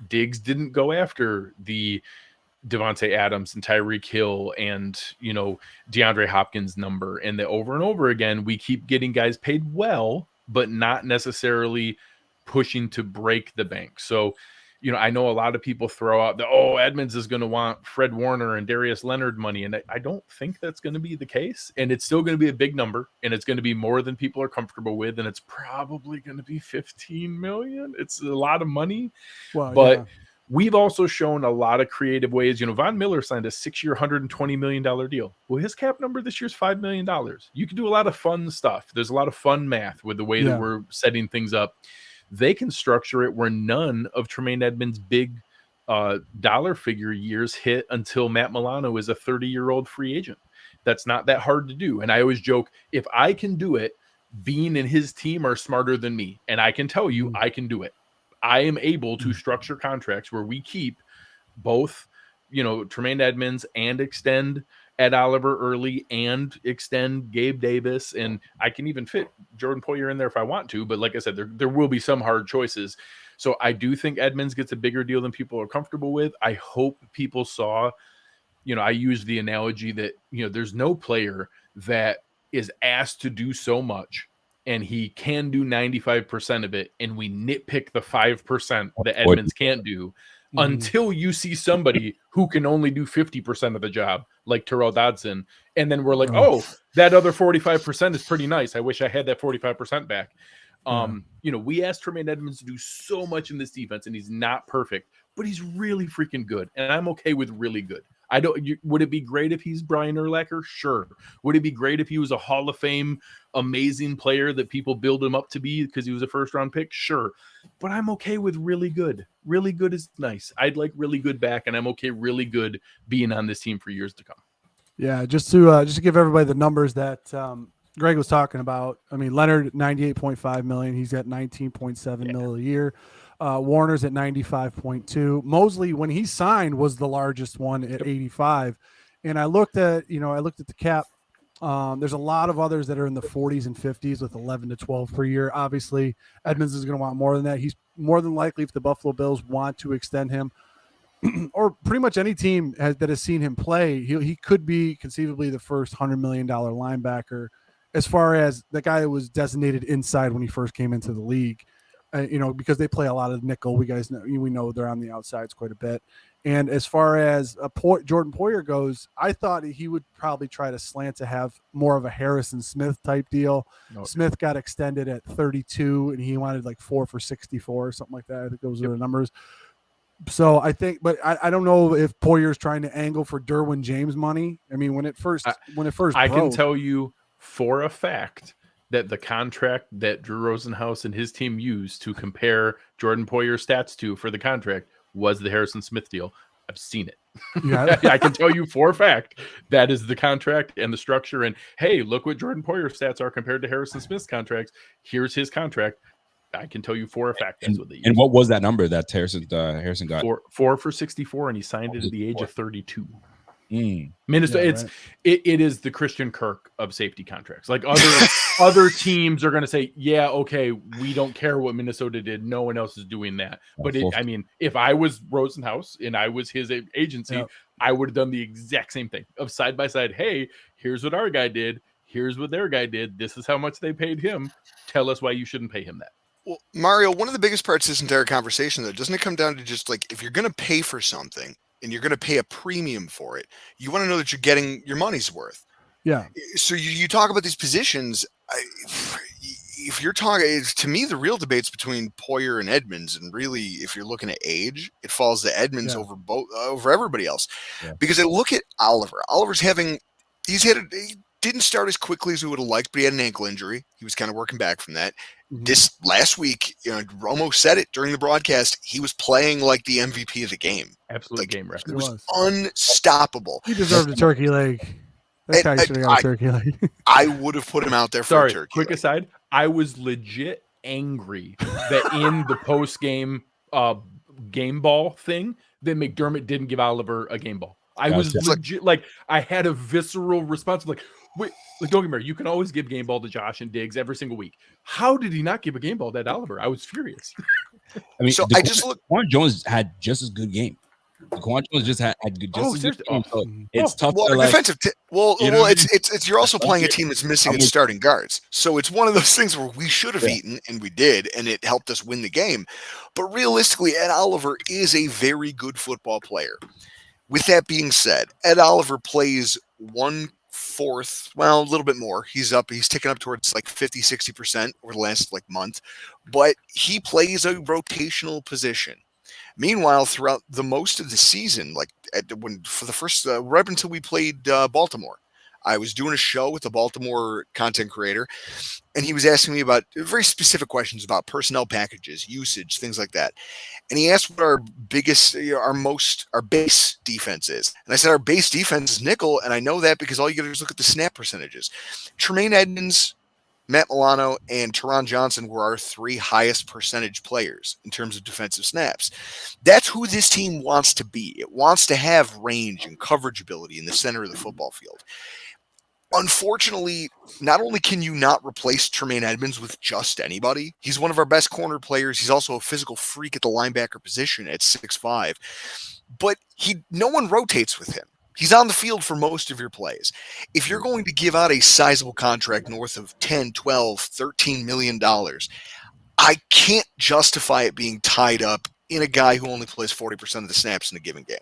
Diggs didn't go after the Devontae Adams and Tyreek Hill and, DeAndre Hopkins number. And that over and over again, we keep getting guys paid well, but not necessarily pushing to break the bank. So, I know a lot of people throw out Edmonds is going to want Fred Warner and Darius Leonard money. And I don't think that's going to be the case. And it's still going to be a big number, and it's going to be more than people are comfortable with. And it's probably going to be 15 million. It's a lot of money, but we've also shown a lot of creative ways. Von Miller signed a 6-year, $120 million deal. Well, his cap number this year is $5 million. You can do a lot of fun stuff. There's a lot of fun math with the way that we're setting things up. They can structure it where none of Tremaine Edmonds' big dollar figure years hit until Matt Milano is a 30-year-old free agent. That's not that hard to do. And I always joke, if I can do it, Bean and his team are smarter than me. And I can tell you, I can do it. I am able to structure contracts where we keep both, Tremaine Edmonds and extend Ed Oliver early and extend Gabe Davis. And I can even fit Jordan Poyer in there if I want to. But like I said, there will be some hard choices. So I do think Edmonds gets a bigger deal than people are comfortable with. I hope people saw, I use the analogy that, there's no player that is asked to do so much and he can do 95% of it, and we nitpick the 5% that Edmonds can't do until you see somebody who can only do 50% of the job, like Terrell Dodson. And then we're like, that other 45% is pretty nice. I wish I had that 45% back. We asked Tremaine Edmonds to do so much in this defense, and he's not perfect, but he's really freaking good. And I'm okay with really good. Would it be great if he's Brian Urlacher? Sure. Would it be great if he was a Hall of Fame amazing player that people build him up to be because he was a first-round pick? Sure. But I'm okay with really good. Really good is nice. I'd like really good back, and I'm okay really good being on this team for years to come. Yeah, just to give everybody the numbers that Greg was talking about. I mean, Leonard, $98.5 million. He's got $19.7 million a year. Warner's at 95.2. Mosley, when he signed, was the largest one at 85. And I looked at the cap. There's a lot of others that are in the 40s and 50s with 11 to 12 per year. Obviously, Edmonds is going to want more than that. He's more than likely, if the Buffalo Bills want to extend him, or pretty much any team that has seen him play, he could be conceivably the first $100 million linebacker as far as the guy that was designated inside when he first came into the league. because they play a lot of nickel. We know they're on the outsides quite a bit. And as far as Jordan Poyer goes, I thought he would probably try to slant to have more of a Harrison Smith type deal. No. Smith got extended at 32, and he wanted like 4 for 64 or something like that. I think those are the numbers. So I think, but I don't know if Poyer's trying to angle for Derwin James money. I mean, when it first I can tell you for a fact that the contract that Drew Rosenhaus and his team used to compare Jordan Poyer's stats to for the contract was the Harrison Smith deal. I've seen it. Yeah. I can tell you for a fact that is the contract and the structure. And hey, look what Jordan Poyer's stats are compared to Harrison Smith's contracts. Here's his contract. I can tell you for a fact that's what they used. And what was that number that Harrison got? 4 for 64, and he signed it at the age of 32. Minnesota, Minnesota, it is the Christian Kirk of safety contracts. Like other teams are going to say, yeah, okay, we don't care what Minnesota did. No one else is doing that. But if I was Rosenhaus and I was his agency, I would have done the exact same thing of side by side. Hey, here's what our guy did. Here's what their guy did. This is how much they paid him. Tell us why you shouldn't pay him that. Well, Mario, one of the biggest parts of this entire conversation, though, doesn't it come down to just like if you're going to pay for something and you're going to pay a premium for it, you want to know that you're getting your money's worth. Yeah. So you talk about these positions. If you're talking, to me, the real debate's between Poyer and Edmonds, and really, if you're looking at age, it falls to Edmonds over everybody else. Yeah. Because I look at Oliver. Oliver's he didn't start as quickly as we would have liked, but he had an ankle injury. He was kind of working back from that. Mm-hmm. This last week, Romo said it during the broadcast. He was playing like the MVP of the game. Absolute game record. He was unstoppable. He deserved a turkey leg. That guy should have got a turkey leg. I would have put him out there for a turkey quick leg. Aside, I was legit angry that in the post-game game ball thing that McDermott didn't give Oliver a game ball. I was legit I had a visceral response like, wait, don't get me wrong, you can always give game ball to Josh and Diggs every single week. How did he not give a game ball to Oliver? I was furious. I mean, so Quan Jones had just as good game. Quan Jones just had good. So it's tough. Well, defensive. It's you're also playing a team that's missing its starting guards. So it's one of those things where we should have eaten, and we did, and it helped us win the game. But realistically, Ed Oliver is a very good football player. With that being said, Ed Oliver plays 1/4, well, a little bit more. He's ticking up towards like 50-60% over the last month, but he plays a rotational position. Meanwhile, throughout the most of the season, right until we played Baltimore, I was doing a show with a Baltimore content creator, and he was asking me about very specific questions about personnel packages, usage, things like that. And he asked what our biggest, our base defense is. And I said, our base defense is nickel. And I know that because all you got to do is look at the snap percentages. Tremaine Edmonds, Matt Milano, and Teron Johnson were our 3 highest percentage players in terms of defensive snaps. That's who this team wants to be. It wants to have range and coverage ability in the center of the football field. Unfortunately, not only can you not replace Tremaine Edmonds with just anybody, he's one of our best corner players. He's also a physical freak at the linebacker position at 6'5", but no one rotates with him. He's on the field for most of your plays. If you're going to give out a sizable contract north of $10, $12, $13 million, I can't justify it being tied up in a guy who only plays 40% of the snaps in a given game.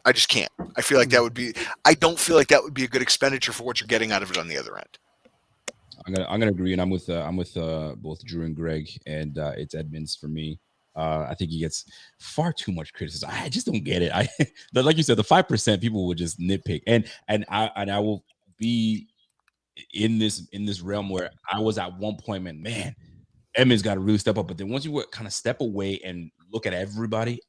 I just can't. I don't feel like that would be a good expenditure for what you're getting out of it on the other end. I'm gonna agree, and I'm with both Drew and Greg, and it's Edmonds for me. I think he gets far too much criticism. I just don't get it. Like you said, the 5% people would just nitpick, and I will be in this realm where I was at one point, man, Edmonds got to really step up. But then once you kind of step away and look at everybody,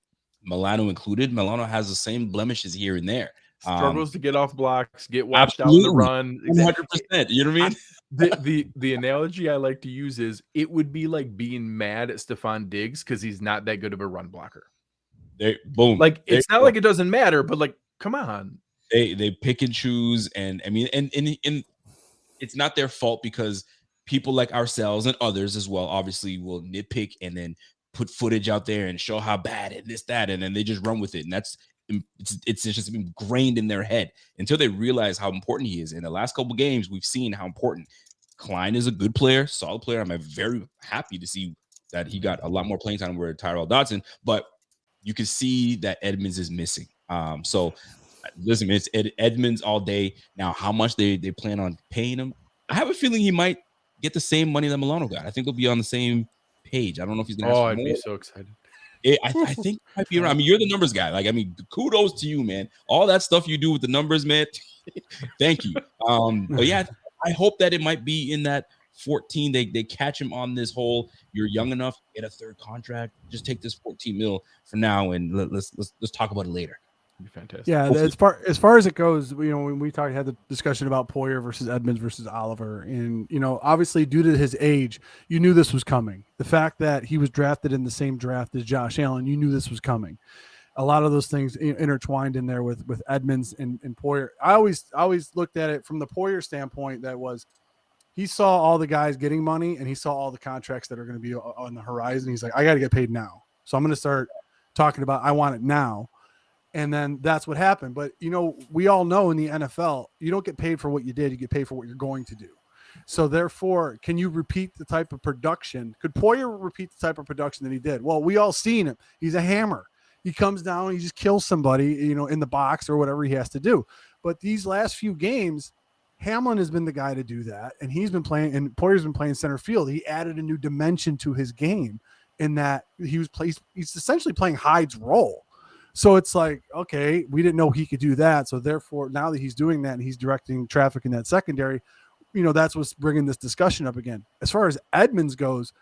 Milano included, Milano has the same blemishes here and there. Struggles to get off blocks, get washed out in the run. 100%. You know what I mean? The analogy I like to use is it would be like being mad at Stephon Diggs because he's not that good of a run blocker. Boom. It's not like it doesn't matter, but come on. They pick and choose, and I mean, and it's not their fault because people like ourselves and others as well obviously will nitpick and then put footage out there and show how bad and this, that, and then they just run with it. And it's just ingrained in their head until they realize how important he is. In the last couple games, we've seen how important Klein is. A good player, solid player. I'm very happy to see that he got a lot more playing time with Tyrell Dodson, but you can see that Edmonds is missing. So listen, it's Edmonds all day. Now, how much they plan on paying him? I have a feeling he might get the same money that Milano got. I think they'll be on the same page. I don't know if he's going to ask for I'd more. be so excited. I think it might be around. I mean, you're the numbers guy. Like, I mean, kudos to you, man. All that stuff you do with the numbers, man. Thank you. But yeah, I hope that it might be in that 14. They catch him on this whole. You're young enough, get a third contract. Just take this 14 mil for now, and let's talk about it later. It'd be fantastic. Yeah, as far as it goes, when we had the discussion about Poyer versus Edmonds versus Oliver, and obviously due to his age, you knew this was coming. The fact that he was drafted in the same draft as Josh Allen, you knew this was coming. A lot of those things intertwined in there with Edmonds and Poyer. I always looked at it from the Poyer standpoint. That was, he saw all the guys getting money, and he saw all the contracts that are going to be on the horizon. He's like, I got to get paid now, so I'm going to start talking about I want it now. And then that's what happened. But, we all know in the NFL, you don't get paid for what you did. You get paid for what you're going to do. So therefore, can you repeat the type of production? Could Poyer repeat the type of production that he did? Well, we all seen him. He's a hammer. He comes down, he just kills somebody, in the box or whatever he has to do. But these last few games, Hamlin has been the guy to do that. And he's been playing, and Poyer's been playing center field. He added a new dimension to his game in that he's essentially playing Hyde's role. So it's like, okay, we didn't know he could do that. So therefore, now that he's doing that and he's directing traffic in that secondary, that's what's bringing this discussion up again. As far as Edmonds goes,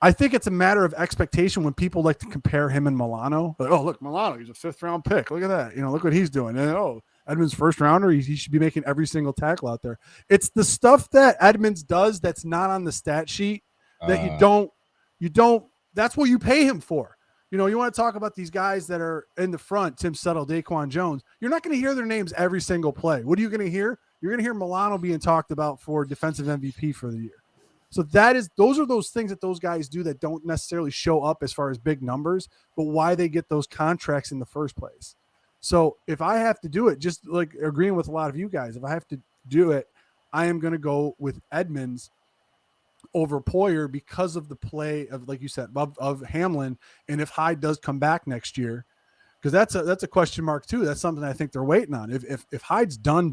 I think it's a matter of expectation when people like to compare him and Milano. Like, oh, look, Milano, he's a 5th round pick. Look at that. Look what he's doing. And Edmonds first rounder, he should be making every single tackle out there. It's the stuff that Edmonds does that's not on the stat sheet that you don't, that's what you pay him for. You want to talk about these guys that are in the front, Tim Settle, Daquan Jones. You're not going to hear their names every single play. What are you going to hear? You're going to hear Milano being talked about for defensive MVP for the year. So those are those things that those guys do that don't necessarily show up as far as big numbers, but why they get those contracts in the first place. So if I have to do it, just like agreeing with a lot of you guys, if I have to do it, I am going to go with Edmonds over Poyer because of the play of, like you said, of Hamlin. And if Hyde does come back next year, because that's a question mark too. That's something I think they're waiting on. If Hyde's done,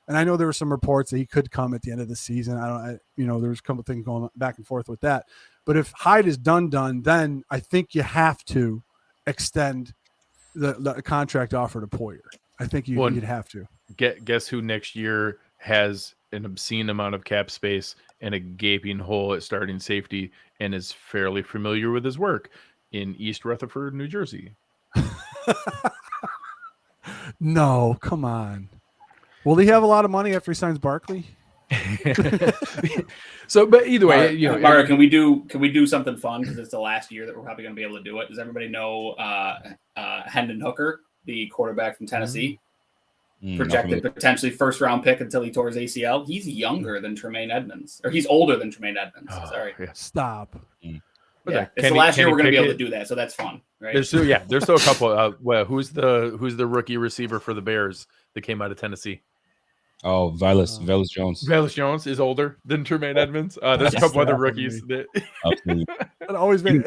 and I know there were some reports that he could come at the end of the season. There was a couple of things going back and forth with that. But if Hyde is done, then I think you have to extend the contract offer to Poyer. I think you'd have to. Guess who next year has an obscene amount of cap space and a gaping hole at starting safety and is fairly familiar with his work in East Rutherford, New Jersey. No, come on. Will he have a lot of money after he signs Barkley? So, but either way, Mario, can we do something fun because it's the last year that we're probably going to be able to do it? Does everybody know Hendon Hooker, the quarterback from Tennessee? Projected potentially first round pick until he tore his ACL. He's younger than Tremaine Edmonds, or he's older than Tremaine Edmonds. Sorry. Stop. Yeah, it's the last year we're going to be able to do that, so that's fun, right? There's still a couple. Who's the rookie receiver for the Bears that came out of Tennessee? Oh, Velus Jones. Velus Jones is older than Tremaine Edmonds. There's a couple other rookies that It always been.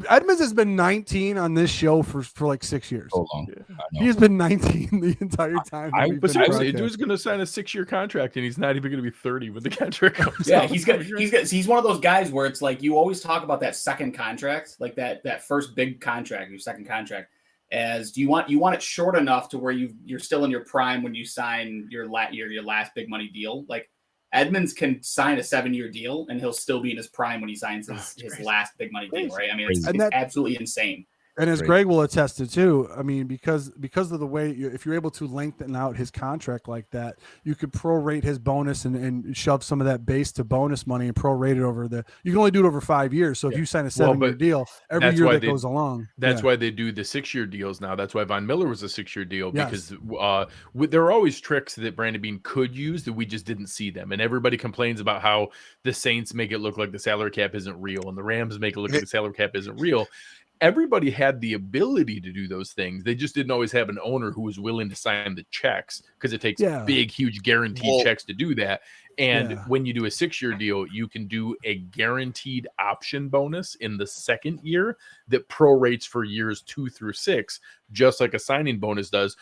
Edmonds has been 19 on this show for like 6 years. So long. He has been 19 the entire time. But seriously, dude's going to sign a 6-year contract, and he's not even going to be 30 when the contract comes. Yeah, he's one of those guys where it's like you always talk about that second contract, like that first big contract, your second contract. As you want it short enough to where you're still in your prime when you sign your last big money deal. Like Edmonds can sign a 7-year deal and he'll still be in his prime when he signs his last big money deal, right? I mean, it's absolutely insane. And as Greg will attest to too, I mean, because of the way, if you're able to lengthen out his contract like that, you could prorate his bonus and shove some of that base to bonus money and prorate it over you can only do it over 5 years. So if you sign a 7-year deal, every year that goes along. That's why they do the 6-year deals now. That's why Von Miller was a 6-year deal, because there are always tricks that Brandon Beane could use that we just didn't see them. And everybody complains about how the Saints make it look like the salary cap isn't real and the Rams make it look like the salary cap isn't real. Everybody had the ability to do those things. They just didn't always have an owner who was willing to sign the checks, because it takes big, huge guaranteed checks to do that. And Yeah. when you do a 6-year deal, you can do a guaranteed option bonus in the second year that prorates for years 2 through 6, just like a signing bonus does.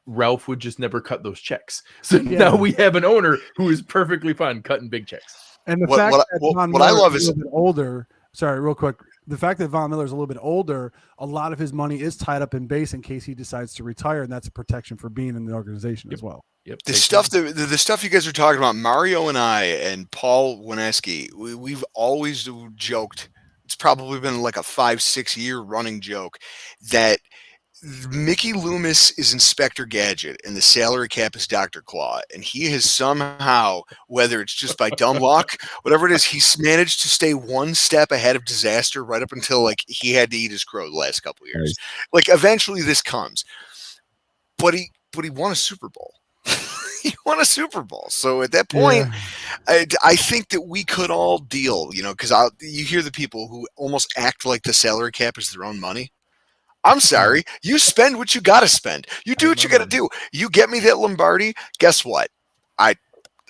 Ralph would just never cut those checks. So now we have an owner who is perfectly fine cutting big checks. And the What- fact what- that what- Von what I Miller love is is- a little bit older. Sorry, real quick. The fact that Von Miller is a little bit older, a lot of his money is tied up in base in case he decides to retire, and that's a protection for being in the organization as well. Yep. The stuff the stuff you guys are talking about, Mario and I and Paul Wineski, we've always joked. It's probably been like a 5-6 year running joke that Mickey Loomis is Inspector Gadget and the salary cap is Dr. Claw, and he has somehow, whether it's just by dumb luck, whatever it is, he's managed to stay one step ahead of disaster right up until like he had to eat his crow the last couple of years. Like eventually this comes, but he won a Super Bowl. He won a Super Bowl. So at that point, I think that we could all deal, because you hear the people who almost act like the salary cap is their own money. I'm sorry. You spend what you got to spend. You do what you got to do. You get me that Lombardi. Guess what?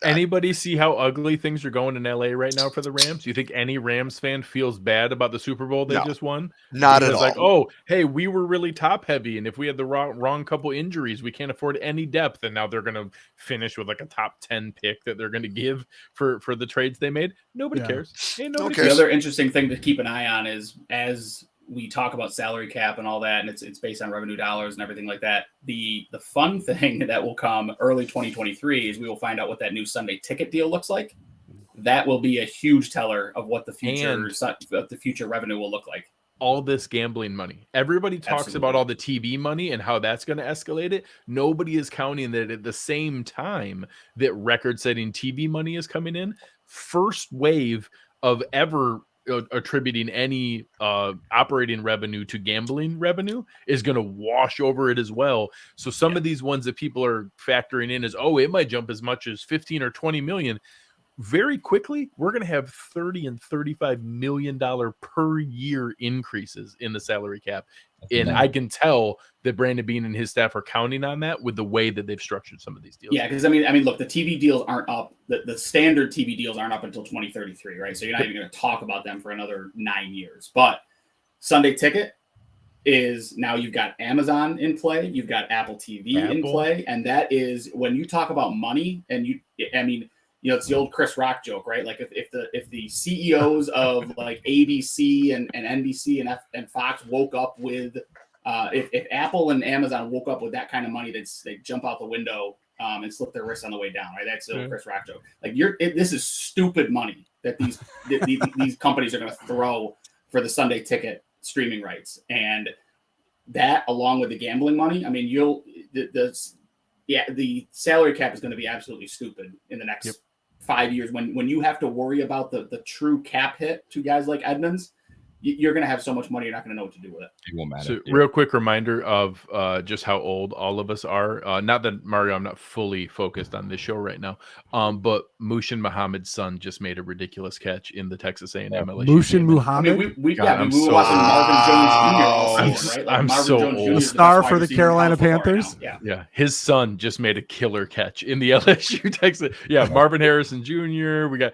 Anybody see how ugly things are going in LA right now for the Rams? Do you think any Rams fan feels bad about the Super Bowl they No. just won? Not Because at all. like, oh, hey, we were really top heavy, and if we had the wrong couple injuries, we can't afford any depth, and now they're going to finish with like a top 10 pick that they're going to give for the trades they made. Nobody cares. Hey, nobody Okay. The cares. other interesting thing to keep an eye on is as we talk about salary cap and all that, and it's based on revenue dollars and everything like that. The fun thing that will come early 2023 is we will find out what that new Sunday ticket deal looks like. That will be a huge teller of what the future revenue will look like. All this gambling money. Everybody talks Absolutely. about all the TV money and how that's going to escalate it. Nobody is counting that at the same time that record-setting TV money is coming in. First wave of ever attributing any operating revenue to gambling revenue is going to wash over it as well. So some of these ones that people are factoring in is, oh, it might jump as much as 15 or 20 million. Very quickly, we're going to have $30 and $35 million per year increases in the salary cap. And I can tell that Brandon Beane and his staff are counting on that with the way that they've structured some of these deals. Yeah, because I mean, look, the TV deals aren't up. The standard TV deals aren't up until 2033, right? So you're not even going to talk about them for another 9 years. But Sunday Ticket is now you've got Amazon in play, you've got Apple TV in play, and that is when you talk about money. And it's the old Chris Rock joke, right? Like if the CEOs of like ABC and NBC and Fox woke up with if Apple and Amazon woke up with that kind of money, they'd jump out the window and slip their wrists on the way down, right? That's the old Chris Rock joke. Like this is stupid money that these companies are going to throw for the Sunday Ticket streaming rights, and that along with the gambling money. I mean, the salary cap is going to be absolutely stupid in the next 5 years when you have to worry about the true cap hit to guys like Edmonds. You're going to have so much money, you're not going to know what to do with it. It won't matter. So, real quick reminder of just how old all of us are. Not that Mario, I'm not fully focused on this show right now, but Mushin Muhammad's son just made a ridiculous catch in the Texas A&M LSU Mushin game. Muhammad, I mean, we were I'm watching so Marvin Jones Jr. all season, right? Like I'm Marvin so Jones old. Jr. The is star best wide for the receiver in Carolina college football right Panthers? now. Yeah, his son just made a killer catch in the LSU Texas. Yeah, Marvin Harrison Jr. We got.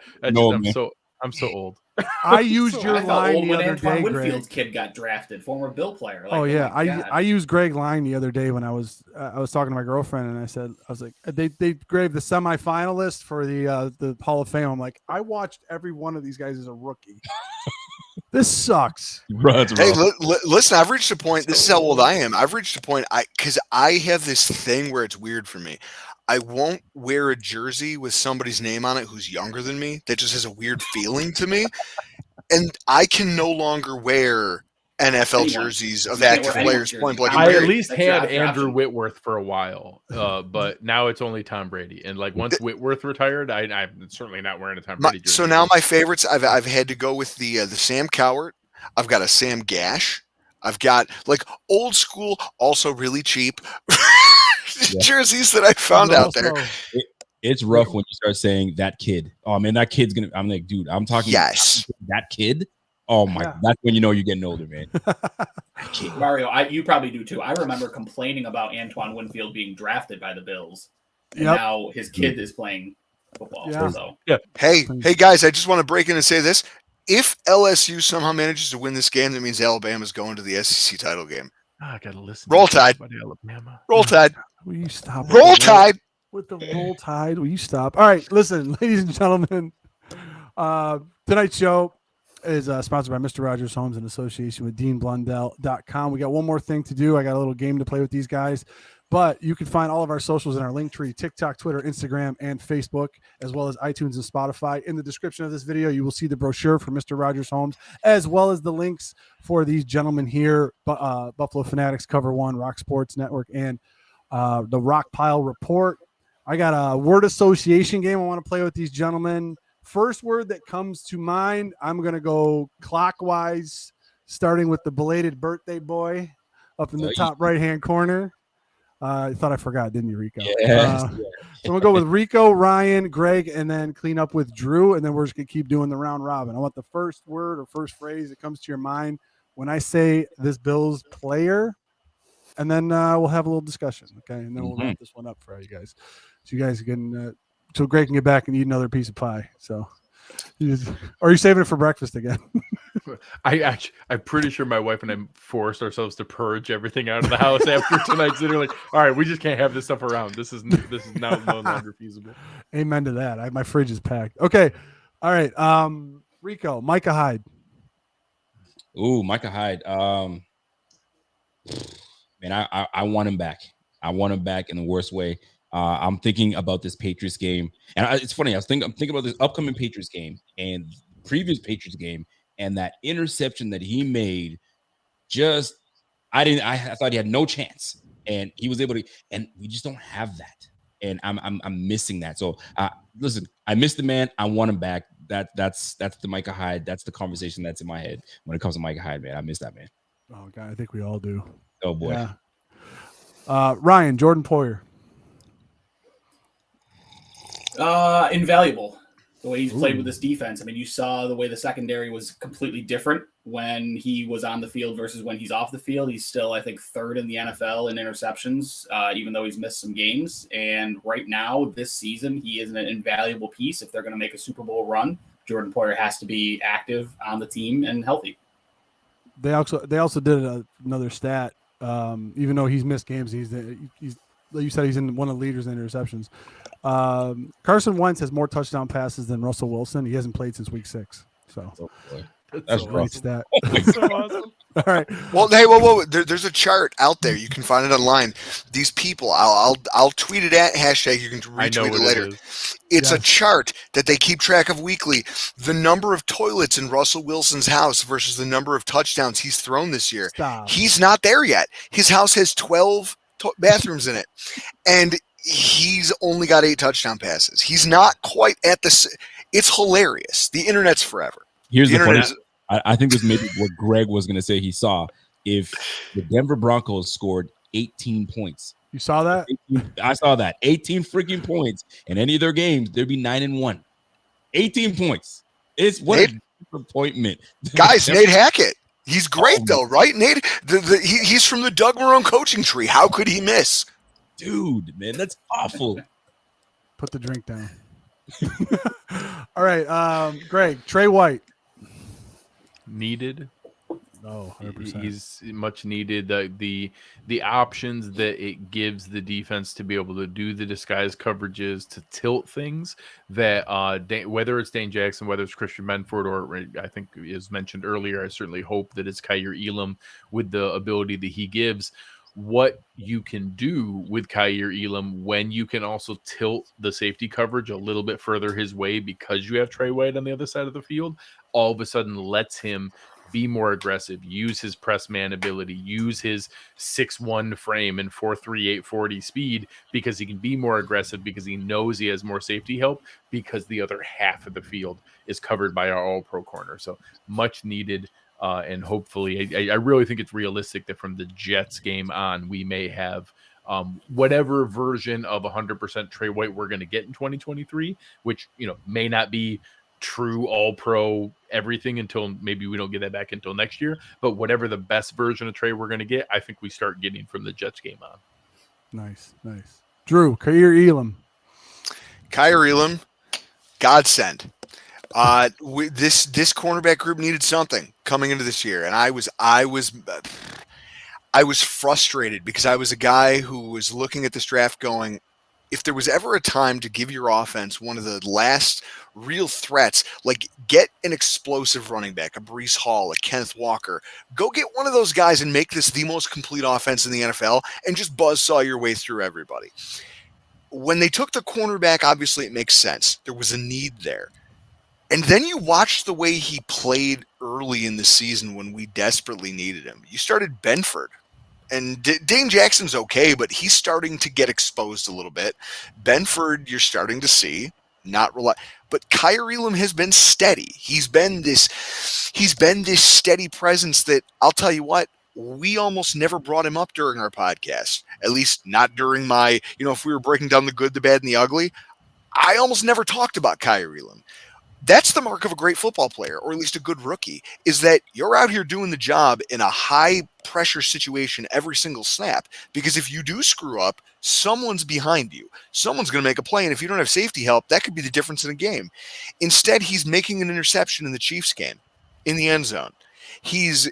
I'm so old. I used your I felt line old the when other Antoine day, Winfield's Greg. kid got drafted, former Bill player. Like, Oh yeah, my God. I used Greg line the other day when I was talking to my girlfriend, and I was like, they gave the semifinalist for the Hall of Fame. I'm like, I watched every one of these guys as a rookie. This sucks. Hey, listen, I've reached a point. This is how old I am. I've reached a point because I have this thing where it's weird for me. I won't wear a jersey with somebody's name on it who's younger than me. That just has a weird feeling to me. And I can no longer wear NFL jerseys of active players point blank. I at least had Andrew Whitworth for a while, but now it's only Tom Brady. And like once Whitworth retired, I'm certainly not wearing a Tom Brady jersey. So now my favorites, I've had to go with the Sam Cowart. I've got a Sam Gash. I've got like old school, also really cheap jerseys that I found out there. It's rough when you start saying that kid. Oh man, that kid's gonna. I'm like, dude, I'm talking. Yes, that kid. Oh my, that's when you know you're getting older, man. Mario, you probably do too. I remember complaining about Antoine Winfield being drafted by the Bills, and now his kid is playing football. Yeah. So Hey, guys, I just want to break in and say this. If LSU somehow manages to win this game, that means Alabama's going to the SEC title game. I gotta listen. Roll to this Tide. about Alabama. Roll Tide. Will you stop? Roll Tide. With the roll tide, will you stop? All right, listen, ladies and gentlemen. Tonight's show is sponsored by Mr. Rogers Homes in association with DeanBlundell.com. We got one more thing to do. I got a little game to play with these guys, but you can find all of our socials in our link tree, TikTok, Twitter, Instagram, and Facebook, as well as iTunes and Spotify. In the description of this video, you will see the brochure for Mr. Rogers Homes, as well as the links for these gentlemen here, Buffalo Fanatics, Cover One, Rock Sports Network, and the Rock Pile Report. I got a word association game I want to play with these gentlemen. First word that comes to mind, I'm going to go clockwise, starting with the belated birthday boy up in the top right-hand corner. I thought I forgot, didn't you, Rico? Yes. So I'm going to go with Rico, Ryan, Greg, and then clean up with Drew, and then we're just going to keep doing the round robin. I want the first word or first phrase that comes to your mind when I say this Bills player, and then we'll have a little discussion, okay? And then we'll wrap this one up for you guys. So you guys can so Greg can get back and eat another piece of pie. So, or are you saving it for breakfast again? I'm pretty sure my wife and I forced ourselves to purge everything out of the house after tonight's dinner. Like, all right, we just can't have this stuff around. This is now no longer feasible. Amen to that. My fridge is packed. Okay, all right. Rico, Micah Hyde. Ooh, Micah Hyde. Man, I want him back. I want him back in the worst way. I'm thinking about this Patriots game, and it's funny. I'm thinking about this upcoming Patriots game and previous Patriots game, and that interception that he made. I thought he had no chance, and he was able to. And we just don't have that, and I'm missing that. So listen, I miss the man. I want him back. That's the Micah Hyde. That's the conversation that's in my head when it comes to Micah Hyde, man. I miss that man. Oh God, I think we all do. Oh boy. Yeah. Ryan, Jordan Poyer. Invaluable. The way he's played with this defense. I mean, you saw the way the secondary was completely different when he was on the field versus when he's off the field. He's still, I think, third in the NFL in interceptions, even though he's missed some games. And right now, this season, he is an invaluable piece. If they're going to make a Super Bowl run, Jordan Poyer has to be active on the team and healthy. They also did another stat. Even though he's missed games, he's like you said, he's in one of the leaders in interceptions. Carson Wentz has more touchdown passes than Russell Wilson. He hasn't played since week 6. So that's great stat. That's so awesome. All right. Well, hey, whoa. There's a chart out there. You can find it online. These people, I'll tweet it at hashtag. You can retweet it later. It's a chart that they keep track of weekly. The number of toilets in Russell Wilson's house versus the number of touchdowns he's thrown this year. Stop. He's not there yet. His house has 12 bathrooms in it, and he's only got 8 touchdown passes. He's not quite at the. It's hilarious. The internet's forever. Here's the point. I think this may be what Greg was going to say. He saw if the Denver Broncos scored 18 points. You saw that? I saw that 18 freaking points in any of their games. There'd be 9-1. 18 points. It's what a disappointment, guys. Nate Hackett. He's great though, right? Nate. He's from the Doug Marrone coaching tree. How could he miss? Dude, man, that's awful. Put the drink down. All right, Greg, Trey White. Needed. No, 100%. He's much needed. The options that it gives the defense to be able to do the disguise coverages, to tilt things that whether it's Dane Jackson, whether it's Christian Benford, or I think as mentioned earlier, I certainly hope that it's Kyer Elam with the ability that he gives. What you can do with Kyer Elam when you can also tilt the safety coverage a little bit further his way because you have Trey White on the other side of the field, all of a sudden lets him be more aggressive, use his press man ability, use his 6'1" frame and 4.38 40 speed because he can be more aggressive because he knows he has more safety help because the other half of the field is covered by our all-pro corner. So much needed. And hopefully, I really think it's realistic that from the Jets game on, we may have whatever version of 100% Trey White we're going to get in 2023, which, may not be true all-pro everything until maybe we don't get that back until next year. But whatever the best version of Trey we're going to get, I think we start getting from the Jets game on. Nice. Drew, Kyer Elam. Kyer Elam, Godsend. This cornerback group needed something coming into this year, and I was frustrated because I was a guy who was looking at this draft going, if there was ever a time to give your offense one of the last real threats, like get an explosive running back, a Breece Hall, a Kenneth Walker, go get one of those guys and make this the most complete offense in the NFL and just buzzsaw your way through everybody. When they took the cornerback, obviously it makes sense. There was a need there. And then you watch the way he played early in the season when we desperately needed him. You started Benford. And Dane Jackson's okay, but he's starting to get exposed a little bit. Benford, you're starting to see, not rely. But Kyer Elam has been steady. He's been this steady presence that I'll tell you what, we almost never brought him up during our podcast. At least not during my, if we were breaking down the good, the bad, and the ugly, I almost never talked about Kyer Elam. That's the mark of a great football player, or at least a good rookie, is that you're out here doing the job in a high pressure situation every single snap. Because if you do screw up, someone's behind you. Someone's going to make a play. And if you don't have safety help, that could be the difference in a game. Instead, he's making an interception in the Chiefs game in the end zone. He's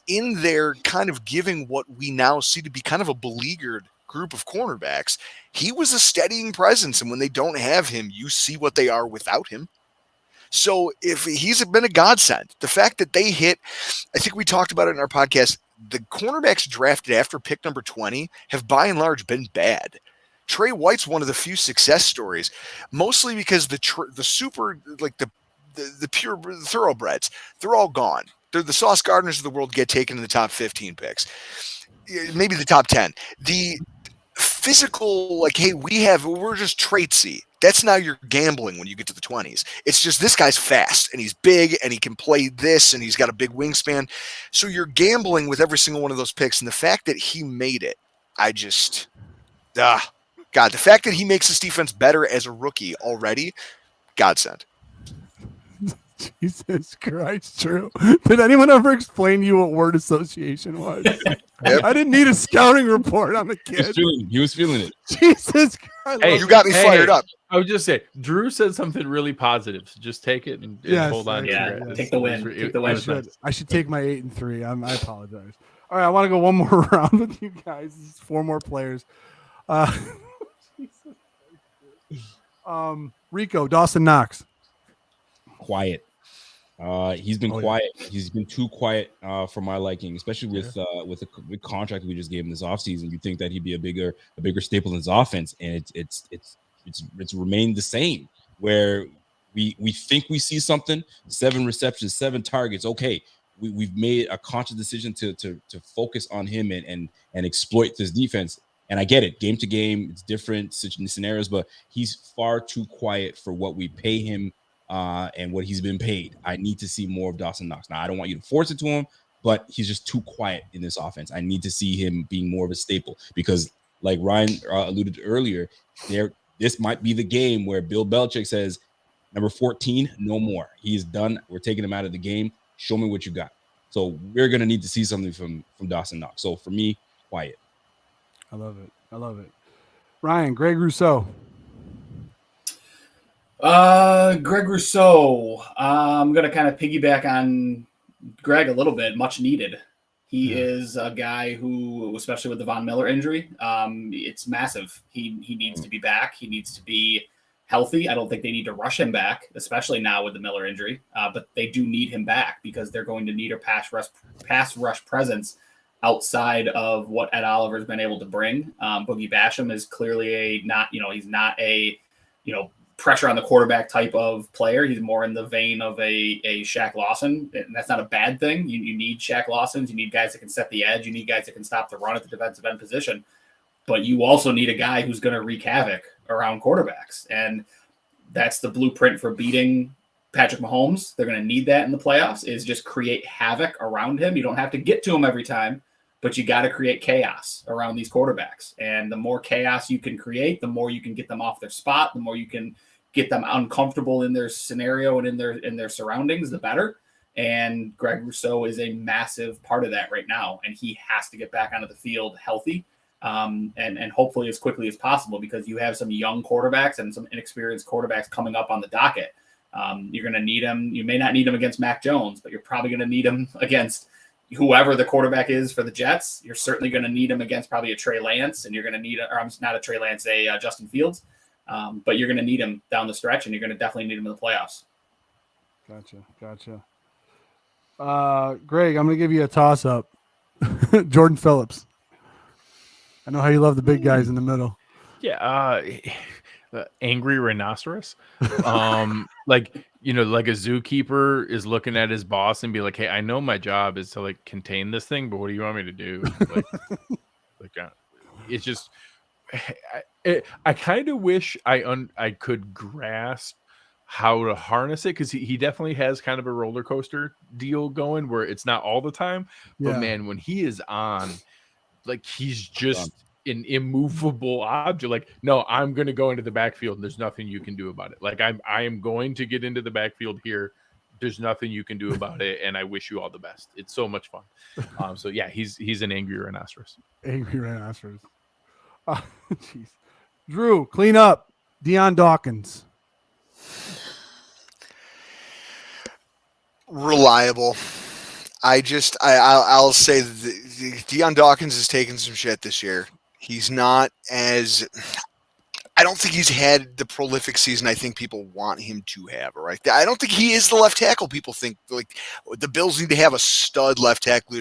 in there kind of giving what we now see to be kind of a beleaguered group of cornerbacks. He was a steadying presence. And when they don't have him, you see what they are without him. So if he's been a godsend, the fact that they hit, I think we talked about it in our podcast, the cornerbacks drafted after pick number 20 have by and large been bad. Trey White's one of the few success stories, mostly because the super, like the pure thoroughbreds, they're all gone. They're the Sauce Gardners of the world, get taken in the top 15 picks, maybe the top 10. The physical, like, hey, we're just traitsy. That's now you're gambling when you get to the 20s. It's just this guy's fast and he's big and he can play this and he's got a big wingspan. So you're gambling with every single one of those picks. And the fact that he made it, the fact that he makes this defense better as a rookie already, godsend. Jesus Christ, true. Did anyone ever explain to you what word association was? Yep. I didn't need a scouting report on the kid. He was feeling it. Jesus Christ. Hey, You got me fired up. I would just say, Drew said something really positive. So just take it and Yes, hold on. Yeah, to it. take the win. Take the win. I should take my 8-3. I apologize. All right, I want to go one more round with you guys. This is 4 more players. Rico, Dawson Knox. Quiet. He's been quiet. Yeah. He's been too quiet for my liking, especially with the big contract we just gave him this offseason. You think that he'd be a bigger staple in his offense, and it's remained the same. Where we think we see something, 7 receptions, 7 targets. Okay, we've made a conscious decision to focus on him and exploit this defense. And I get it, game to game, it's different scenarios, but he's far too quiet for what we pay him. And what he's been paid. I need to see more of Dawson Knox. Now, I don't want you to force it to him, but he's just too quiet in this offense. I need to see him being more of a staple because, like Ryan alluded to earlier, this might be the game where Bill Belichick says, number 14, no more. He's done. We're taking him out of the game. Show me what you got. So we're going to need to see something from Dawson Knox. So for me, quiet. I love it. Ryan, Greg Rousseau. Greg Rousseau, I'm going to kind of piggyback on Greg a little bit, much needed. He is a guy who, especially with the Von Miller injury, it's massive. He needs to be back. He needs to be healthy. I don't think they need to rush him back, especially now with the Miller injury, but they do need him back because they're going to need a pass rush presence outside of what Ed Oliver's been able to bring. Boogie Basham is clearly he's not a pressure on the quarterback type of player. He's more in the vein of a Shaq Lawson, and that's not a bad thing. You need Shaq Lawsons. You need guys that can set the edge. You need guys that can stop the run at the defensive end position. But you also need a guy who's going to wreak havoc around quarterbacks, and that's the blueprint for beating Patrick Mahomes. They're going to need that in the playoffs, is just create havoc around him. You don't have to get to him every time, but you got to create chaos around these quarterbacks. And the more chaos you can create, the more you can get them off their spot, the more you can get them uncomfortable in their scenario and in their surroundings, the better. And Greg Rousseau is a massive part of that right now. And he has to get back onto the field healthy. and hopefully as quickly as possible, because you have some young quarterbacks and some inexperienced quarterbacks coming up on the docket. You're going to need them. You may not need them against Mac Jones, but you're probably going to need them against whoever the quarterback is for the Jets. You're certainly going to need them against probably a Trey Lance, and you're going to need, or I'm not a Trey Lance, a Justin Fields. But you're going to need him down the stretch, and you're going to definitely need him in the playoffs. Gotcha. Greg, I'm going to give you a toss-up. Jordan Phillips. I know how you love the big guys in the middle. Yeah, angry rhinoceros. Like, like a zookeeper is looking at his boss and be like, "Hey, I know my job is to like contain this thing, but what do you want me to do?" It's just, I kind of wish I could grasp how to harness it, because he definitely has kind of a roller coaster deal going where it's not all the time, but man, when he is on, like, he's just an immovable object. Like, no, I'm going to go into the backfield and there's nothing you can do about it. Like, I am going to get into the backfield here. There's nothing you can do about it. And I wish you all the best. It's so much fun. So yeah, he's an angry rhinoceros. Angry rhinoceros. Jeez. Drew, clean up. Deion Dawkins. Reliable. I'll say Deion Dawkins has taken some shit this year. He's not as, I don't think he's had the prolific season I think people want him to have. All right, I don't think he is the left tackle people think. Like, the Bills need to have a stud left tackle.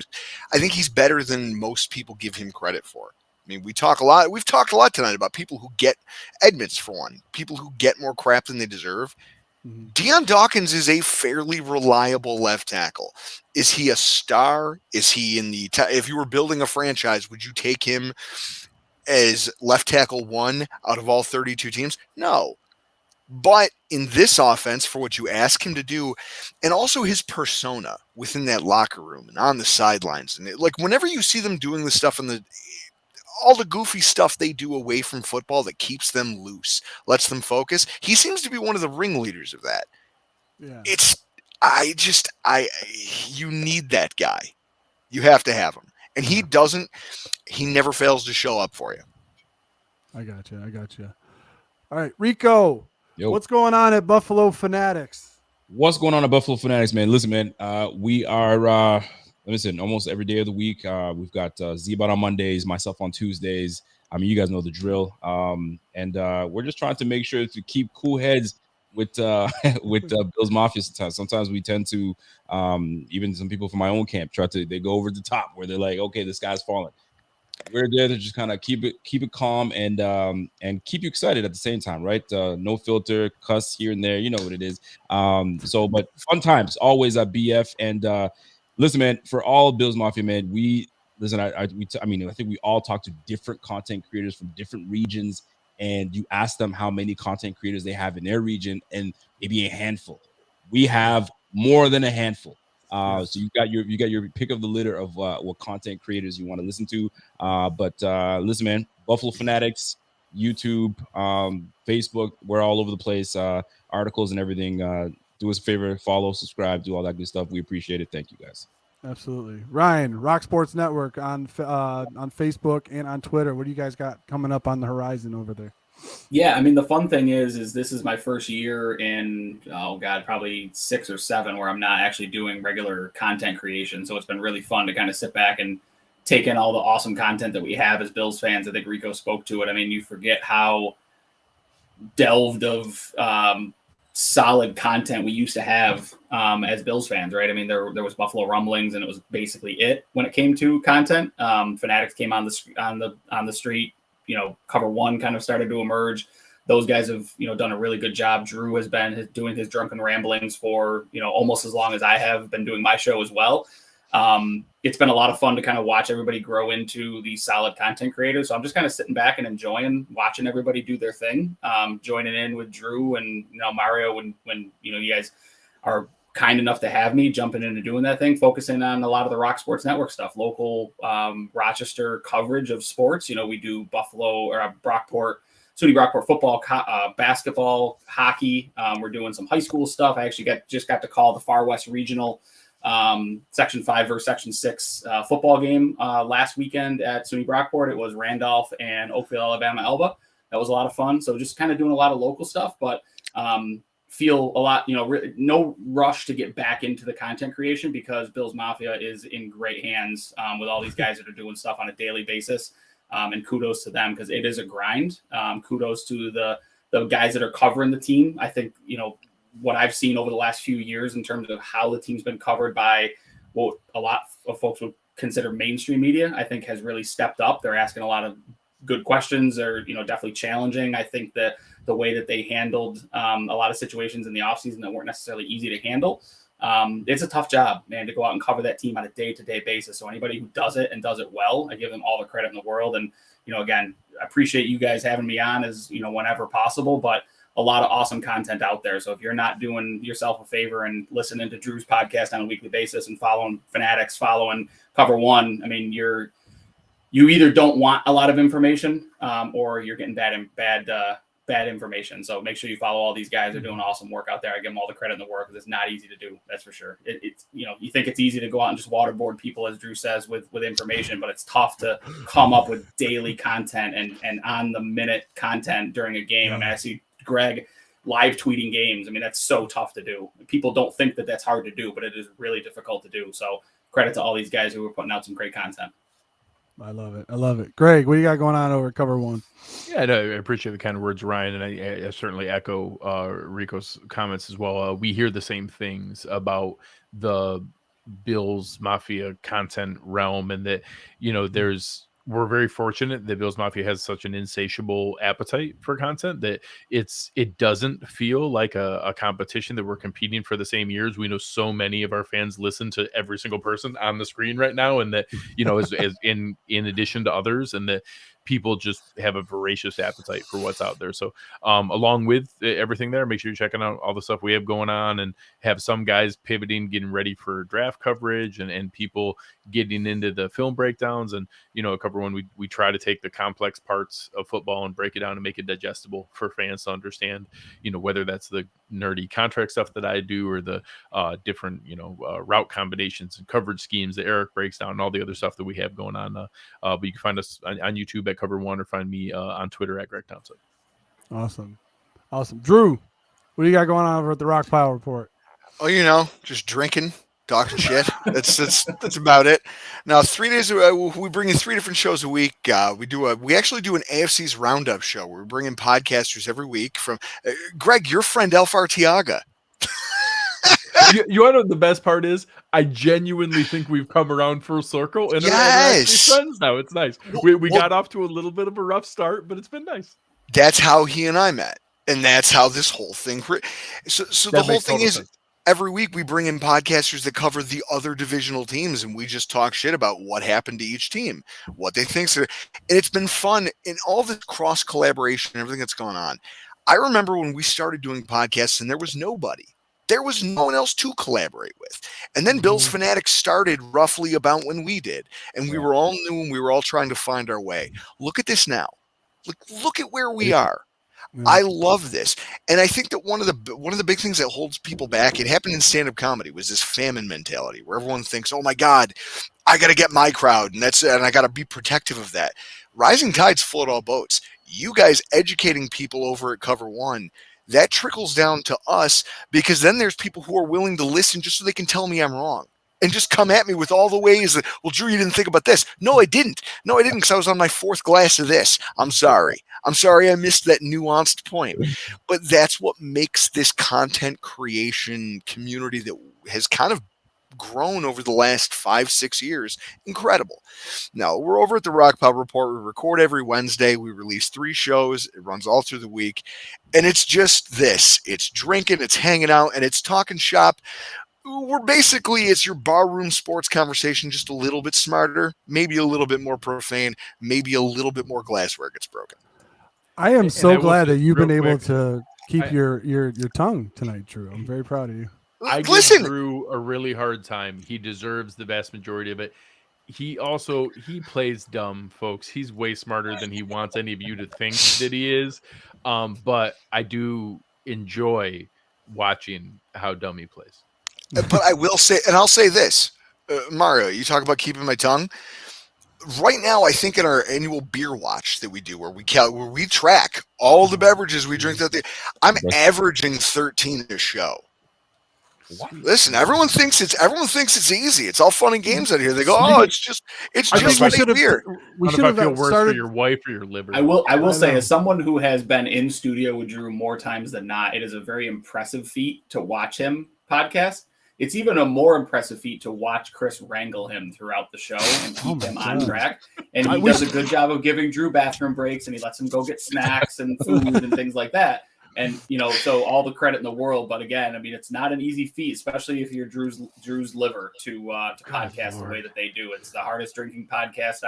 I think he's better than most people give him credit for. I mean, we've talked a lot tonight about people who get Edmonds, for one, people who get more crap than they deserve. Mm-hmm. Deion Dawkins is a fairly reliable left tackle. Is he a star? Is he in the if you were building a franchise, would you take him as left tackle 1 out of all 32 teams? No. But in this offense, for what you ask him to do, and also his persona within that locker room and on the sidelines, and like whenever you see them doing the stuff all the goofy stuff they do away from football that keeps them loose, lets them focus, he seems to be one of the ringleaders of that. Yeah. You need that guy. You have to have him. And he never fails to show up for you. I got you. All right, Rico, Yo. What's going on at Buffalo Fanatics? What's going on at Buffalo Fanatics, man? Listen, man, we are almost every day of the week. We've got Z-Bot on Mondays, myself on Tuesdays. I mean, you guys know the drill. And we're just trying to make sure to keep cool heads with Bills Mafia sometimes. Sometimes we tend to, even some people from my own camp, they go over the top where they're like, okay, this guy's falling. We're there to just kind of keep it calm and keep you excited at the same time, right? No filter, cuss here and there, you know what it is. But fun times always at BF. And listen, man, for all Bills Mafia, man, I think we all talk to different content creators from different regions, and you ask them how many content creators they have in their region, and maybe a handful. We have more than a handful. So you got your pick of the litter of what content creators you want to listen to. But listen, man, Buffalo Fanatics, YouTube, Facebook, we're all over the place. Articles and everything. Do us a favor, follow, subscribe, do all that good stuff. We appreciate it. Thank you, guys. Absolutely. Ryan, Rock Sports Network on Facebook and on Twitter. What do you guys got coming up on the horizon over there? Yeah, I mean, the fun thing is this is my first year in, probably 6 or 7 where I'm not actually doing regular content creation. So it's been really fun to kind of sit back and take in all the awesome content that we have as Bills fans. I think Rico spoke to it. I mean, you forget how delved of solid content we used to have as Bills fans, right? I mean, there was Buffalo Rumblings, and it was basically it when it came to content. Fanatics came on the street. Cover One kind of started to emerge. Those guys have, done a really good job. Drew has been doing his drunken ramblings for, almost as long as I have been doing my show as well. It's been a lot of fun to kind of watch everybody grow into these solid content creators. So I'm just kind of sitting back and enjoying watching everybody do their thing, joining in with Drew and, Mario when you guys are kind enough to have me jumping into doing that thing, focusing on a lot of the Rock Sports Network stuff, local Rochester coverage of sports. We do Buffalo or SUNY Brockport football, basketball, hockey. We're doing some high school stuff. I actually just got to call the Far West Regional Section 5 versus Section 6 football game last weekend at SUNY Brockport. It was Randolph and Oakville, Alabama, Elba. That was a lot of fun. So just kind of doing a lot of local stuff, but feel a lot, no rush to get back into the content creation because Bills Mafia is in great hands with all these guys that are doing stuff on a daily basis. And kudos to them because it is a grind. Kudos to the guys that are covering the team. I think, what I've seen over the last few years in terms of how the team's been covered by what a lot of folks would consider mainstream media, I think has really stepped up. They're asking a lot of good questions. They're, definitely challenging. I think that the way that they handled a lot of situations in the offseason that weren't necessarily easy to handle. It's a tough job, man, to go out and cover that team on a day-to-day basis. So anybody who does it and does it well, I give them all the credit in the world. And, again, I appreciate you guys having me on as, whenever possible, but a lot of awesome content out there. So if you're not doing yourself a favor and listening to Drew's podcast on a weekly basis and following Fanatics, following Cover One, I mean, you either don't want a lot of information or you're getting bad information. So make sure you follow all these guys. They're doing awesome work out there. I give them all the credit in the work because it's not easy to do. That's for sure. It's you think it's easy to go out and just waterboard people, as Drew says, with information, but it's tough to come up with daily content and on the minute content during a game. I mean, I see Greg live tweeting games. I mean, that's so tough to do. People don't think that that's hard to do, but it is really difficult to do. So credit to all these guys who are putting out some great content. I love it. I love it. Greg, what do you got going on over at Cover One? Yeah, no, I appreciate the kind of words, Ryan, and I certainly echo Rico's comments as well. We hear the same things about the Bills Mafia content realm, and that we're very fortunate that Bills Mafia has such an insatiable appetite for content that it doesn't feel like a competition that we're competing for the same ears. We know so many of our fans listen to every single person on the screen right now, and that as in addition to others, and that people just have a voracious appetite for what's out there. So along with everything there, make sure you're checking out all the stuff we have going on, and have some guys pivoting, getting ready for draft coverage, and people getting into the film breakdowns. And at Cover One, we try to take the complex parts of football and break it down and make it digestible for fans to understand, whether that's the nerdy contract stuff that I do, or the different route combinations and coverage schemes that Eric breaks down, and all the other stuff that we have going on. But you can find us on YouTube at Cover One, or find me on Twitter at Greg Townsend. Awesome. Drew, what do you got going on over at the Rock Pile Report? Oh, just drinking, talking shit. That's about it. Now, 3 days we bring in 3 different shows a week. We actually do an AFC's Roundup show. We're bringing podcasters every week from Greg, your friend Elf Arteaga. You want to know what the best part is? I genuinely think we've come around full circle, and we're actually friends now. It's nice. We got off to a little bit of a rough start, but it's been nice. That's how he and I met, and that's how this whole thing. So the whole thing is, every week we bring in podcasters that cover the other divisional teams, and we just talk shit about what happened to each team, what they think. And it's been fun in all the cross collaboration and everything that's gone on. I remember when we started doing podcasts, and there was nobody. There was no one else to collaborate with. And then Bills Fanatics started roughly about when we did. And we were all new, and we were all trying to find our way. Look at this now. Look at where we are. I love this. And I think that one of the big things that holds people back, it happened in stand-up comedy, was this famine mentality where everyone thinks, oh my God, I got to get my crowd. And I got to be protective of that. Rising tides float all boats. You guys educating people over at Cover One, that trickles down to us, because then there's people who are willing to listen just so they can tell me I'm wrong and just come at me with all the ways that, well, Drew, you didn't think about this. No, I didn't, because I was on my 4th glass of this. I'm sorry I missed that nuanced point. But that's what makes this content creation community that has kind of grown over the last 5-6 years incredible. Now, we're over at the Rock Pile Report. We record every Wednesday. We release 3 shows. It runs all through the week. And it's just this. It's drinking, it's hanging out, and it's talking shop. It's your barroom sports conversation, just a little bit smarter, maybe a little bit more profane, maybe a little bit more glassware gets broken. I am so glad that you've been able to keep your tongue tonight, Drew. I'm very proud of you. I give Drew a really hard time. He deserves the vast majority of it. He plays dumb, folks. He's way smarter than he wants any of you to think that he is. But I do enjoy watching how dumb he plays. But I will say, and I'll say this, Mario, you talk about keeping my tongue. Right now, I think in our annual beer watch that we do, where we track all the beverages we drink that day, I'm averaging 13 a show. What? Listen, everyone thinks it's easy. It's all fun and games out here. They go, oh, it's just should have beer. we I don't should know have if I feel worse for started. your wife or your liver. I will I say, know. as someone who has been in studio with Drew more times than not, it is a very impressive feat to watch him podcast. It's even a more impressive feat to watch Chris wrangle him throughout the show and keep him on track. And he does a good job of giving Drew bathroom breaks, and he lets him go get snacks and food and things like that. And, so all the credit in the world. But again, I mean, it's not an easy feat, especially if you're Drew's liver to podcast the way that they do. It's the hardest drinking podcast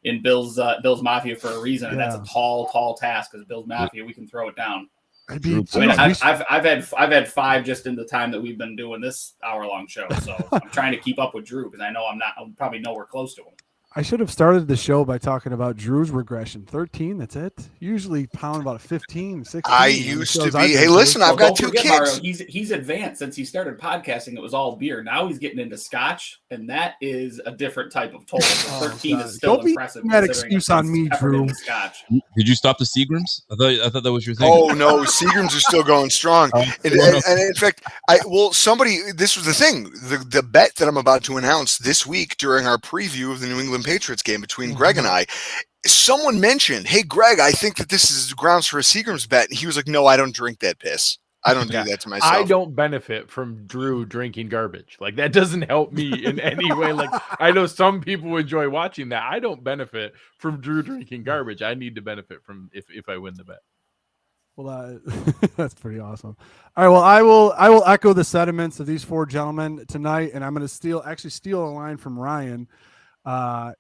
in Bill's Mafia for a reason. And that's a tall task, because Bill's Mafia, we can throw it down. I mean, I've had 5 just in the time that we've been doing this hour-long show. So I'm trying to keep up with Drew, because I know I'm probably nowhere close to him. I should have started the show by talking about Drew's regression. 13, that's it. Usually pound about 15, 16. I used to be. Hey, listen, I've got 2 kids. Mario, he's advanced since he started podcasting. It was all beer. Now he's getting into scotch, and that is a different type of total. 13 is still impressive. That excuse on me, Drew. Scotch. Did you stop the Seagrams? I thought that was your thing. Oh no, Seagrams are still going strong. And in fact, this was the thing. The bet that I'm about to announce this week during our preview of the New England Patriots game between Greg and I, someone mentioned, "Hey, Greg, I think that this is grounds for a Seagrams bet." And he was like, "No, I don't drink that piss. I don't do that to myself." I don't benefit from Drew drinking garbage. Like, that doesn't help me in any way. Like, I know some people enjoy watching that. I don't benefit from Drew drinking garbage. I need to benefit from if I win the bet. Well, that's pretty awesome. All right. Well, I will echo the sentiments of these 4 gentlemen tonight, and I'm going to steal a line from Ryan. I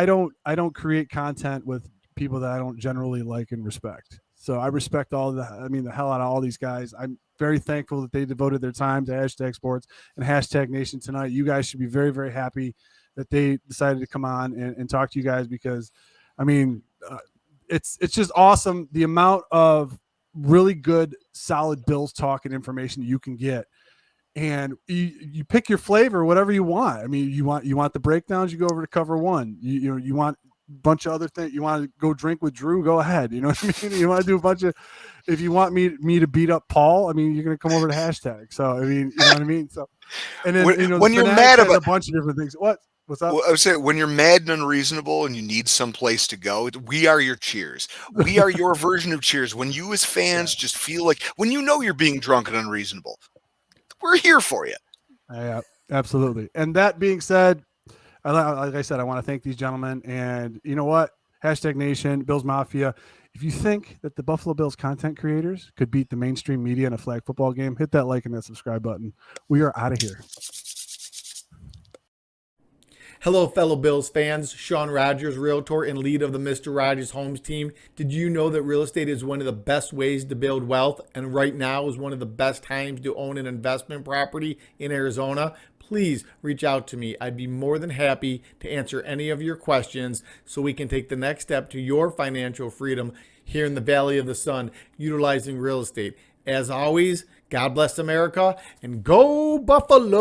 don't create content with people that I don't generally like and respect. So I respect the hell out of all these guys. I'm very thankful that they devoted their time to Hashtag Sports and Hashtag Nation tonight. You guys should be very, very happy that they decided to come on and talk to you guys, because, I mean, it's just awesome the amount of really good, solid Bills talk and information you can get. And you pick your flavor, whatever you want. I mean, you want the breakdowns, you go over to Cover One. You want a bunch of other things. You want to go drink with Drew, go ahead. You know what I mean? You want to do a bunch of. If you want me to beat up Paul, I mean, you're going to come over to Hashtag. So I mean, you know what I mean. So, and then when you're mad about a bunch of different things. What's up? Well, I would say, when you're mad and unreasonable and you need some place to go, we are your cheers. We are your version of cheers. When you as fans just feel like, when you know you're being drunk and unreasonable, we're here for you. Yeah, absolutely. And that being said, like I said, I want to thank these gentlemen. And you know what? Hashtag Nation, Bills Mafia. If you think that the Buffalo Bills content creators could beat the mainstream media in a flag football game, hit that like and that subscribe button. We are out of here. Hello, fellow Bills fans. Sean Rogers, realtor and lead of the Mr. Rogers Homes team. Did you know that real estate is one of the best ways to build wealth, and right now is one of the best times to own an investment property in Arizona? Please reach out to me. I'd be more than happy to answer any of your questions so we can take the next step to your financial freedom here in the Valley of the Sun, utilizing real estate. As always, God bless America and go Buffalo!